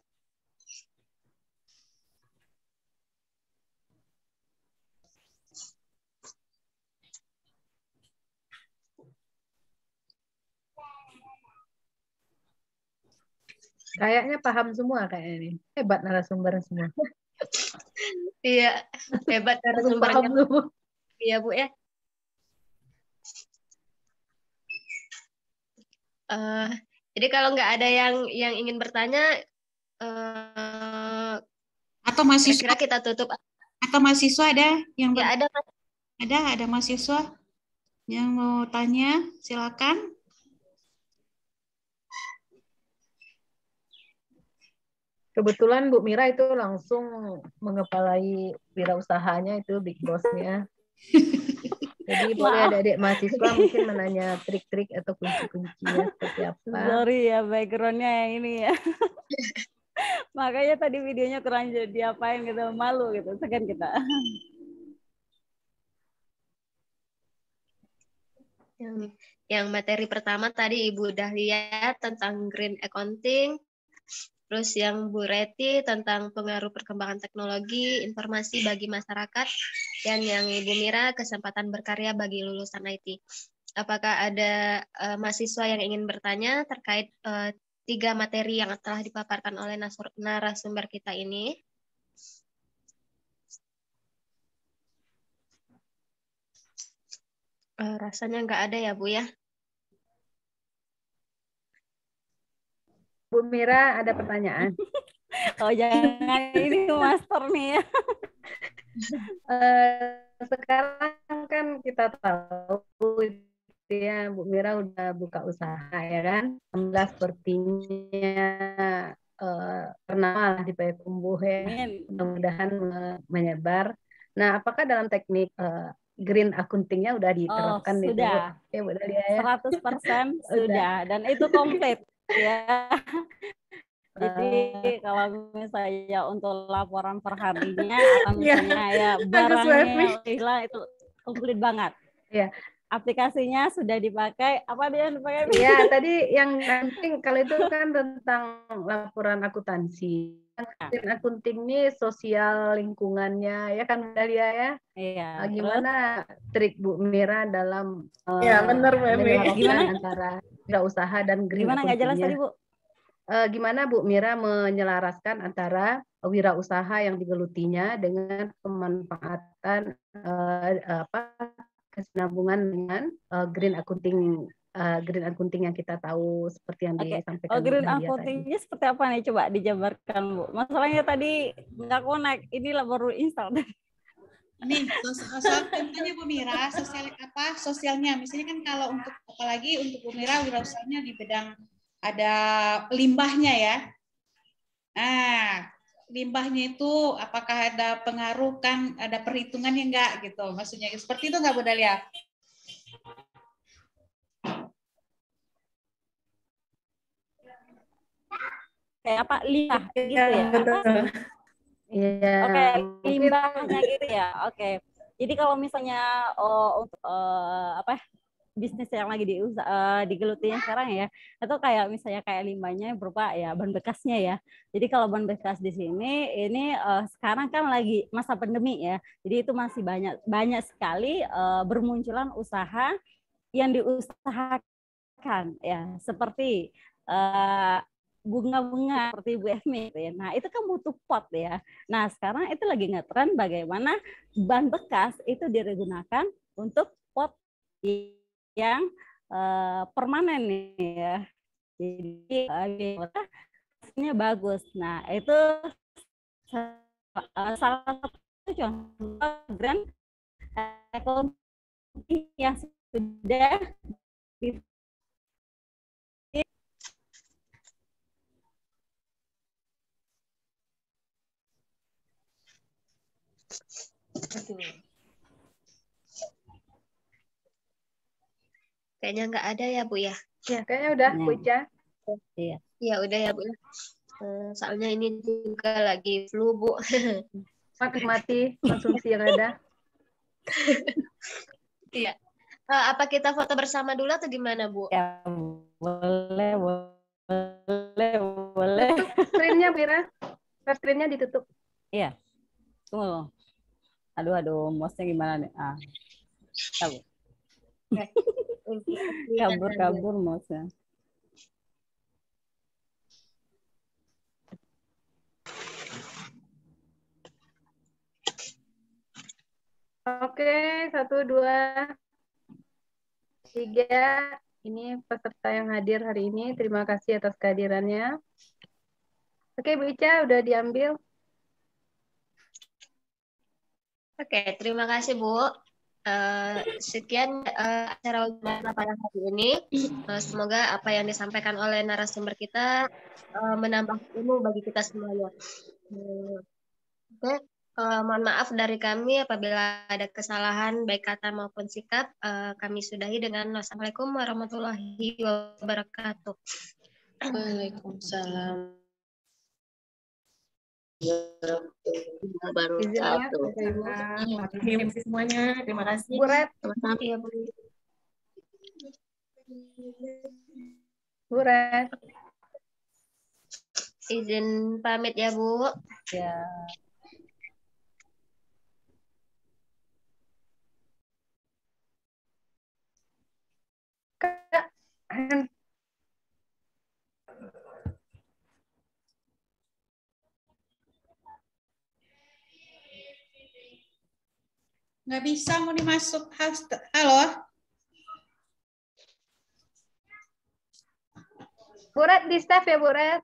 Kayaknya paham semua kayaknya ini. Hebat narasumber semua. Iya, hebat Langsung narasumbernya. paham semua. Iya Bu ya. Jadi kalau nggak ada yang ingin bertanya, Atau mahasiswa, kira-kira kita tutup. atau mahasiswa ada yang Ya ada. ada mahasiswa yang mau tanya, silakan. Kebetulan Bu Mira itu langsung mengepalai wirausahanya itu big boss-nya. Jadi boleh adik-adik mahasiswa mungkin menanya trik-trik atau kunci-kuncinya seperti apa. Sorry ya background-nya yang ini ya. Makanya tadi videonya terlanjur diapain gitu, malu gitu, segan kita. Yang materi pertama tadi Ibu udah lihat tentang green accounting. Terus yang Bu Reti tentang pengaruh perkembangan teknologi, informasi bagi masyarakat, dan yang Ibu Mira kesempatan berkarya bagi lulusan IT. Apakah ada mahasiswa yang ingin bertanya terkait 3 materi yang telah dipaparkan oleh narasumber kita ini? Rasanya nggak ada ya Bu ya? Bu Mira ada pertanyaan. Oh jangan, ini master nih ya. Sekarang kan kita tahu ya Bu Mira udah buka usaha ya kan. Alhamdulillah sepertinya ternama lah di Payakumbuh ya. Mudah-mudahan menyebar. Nah, apakah dalam teknik green accounting-nya udah diterapkan sudah. itu? Ya, udah ya. 100% sudah dan itu komplit ya. Jadi kalau misalnya untuk laporan per harinya atau misalnya ya barangnya hilang itu komplit banget. Ya. Aplikasinya sudah dipakai. Apa dia yang dipakai? Ya, tadi yang penting kalau itu kan tentang laporan akuntansi. Akunting ini sosial lingkungannya ya kan Dahlia ya. Iya. Gimana trik Bu Mira dalam gimana antara wirausaha dan green gimana nggak jelas tadi Bu? Gimana Bu Mira menyelaraskan antara wirausaha yang digelutinya dengan pemanfaatan kesinambungan dengan green accounting green accounting yang kita tahu seperti yang Oke. disampaikan Oh, Bu green Nadia tadi. accounting-nya seperti apa nih? Coba dijabarkan, Bu. Masalahnya tadi nggak connect. Inilah baru install. Ini soal contohnya Bu Mira, sosialnya. Misalnya kan kalau untuk apalagi untuk Bu Mira wirausahanya di bidang ada limbahnya ya. Nah, limbahnya itu apakah ada pengaruh kan, ada perhitungannya enggak gitu. Maksudnya seperti itu enggak Bu Dalia? Kayak apa? Limbah gitu ya? Betul. Iya. Oke, Mungkin limbahnya gitu ya. Oke. Jadi kalau misalnya untuk apa bisnis yang lagi digelutinya sekarang ya, itu kayak misalnya kayak limbahnya berupa ya bahan bekasnya ya. Jadi kalau bahan bekas di sini ini sekarang kan lagi masa pandemi ya. Jadi itu masih banyak sekali bermunculan usaha yang diusahakan ya, seperti bunga-bunga seperti Bu Esmi ya. Nah, itu kan butuh pot ya. Nah, sekarang itu lagi ngetren bagaimana bahan bekas itu digunakan untuk pot yang permanen nih ya. Jadi hasilnya bagus. Nah, itu salah satu contoh green accounting yang sudah Kayaknya nggak ada ya Bu ya. ya kayaknya udah Bu Ica. Iya. Ya udah ya Bu. Soalnya ini juga lagi flu Bu. Mati konsumsi yang ada. Iya. Apa kita foto bersama dulu atau gimana Bu? Ya, boleh. Tutup screen-nya, Mira. Screen-nya ditutup. Iya. Tunggu. Aduh, mouse-nya gimana nih? Kabur mouse-nya. Oke, 1, 2, 3. Ini peserta yang hadir hari ini. Terima kasih atas kehadirannya. Oke, Bu Ica, udah diambil. Oke, terima kasih Bu. Sekian acara webinar pada hari ini. Semoga apa yang disampaikan oleh narasumber kita menambah ilmu bagi kita semuanya. Oke, mohon maaf dari kami apabila ada kesalahan baik kata maupun sikap. Kami sudahi dengan wassalamualaikum warahmatullahi wabarakatuh. Waalaikumsalam. Izin ya, Ibu. Terima kasih semuanya. Terima kasih. Bu Red. Iya, Bu. Bu Red. Izin pamit ya, Bu. Ya. Nggak bisa mau dimasuk. Halo? Bu Red di staff ya, Bu Red.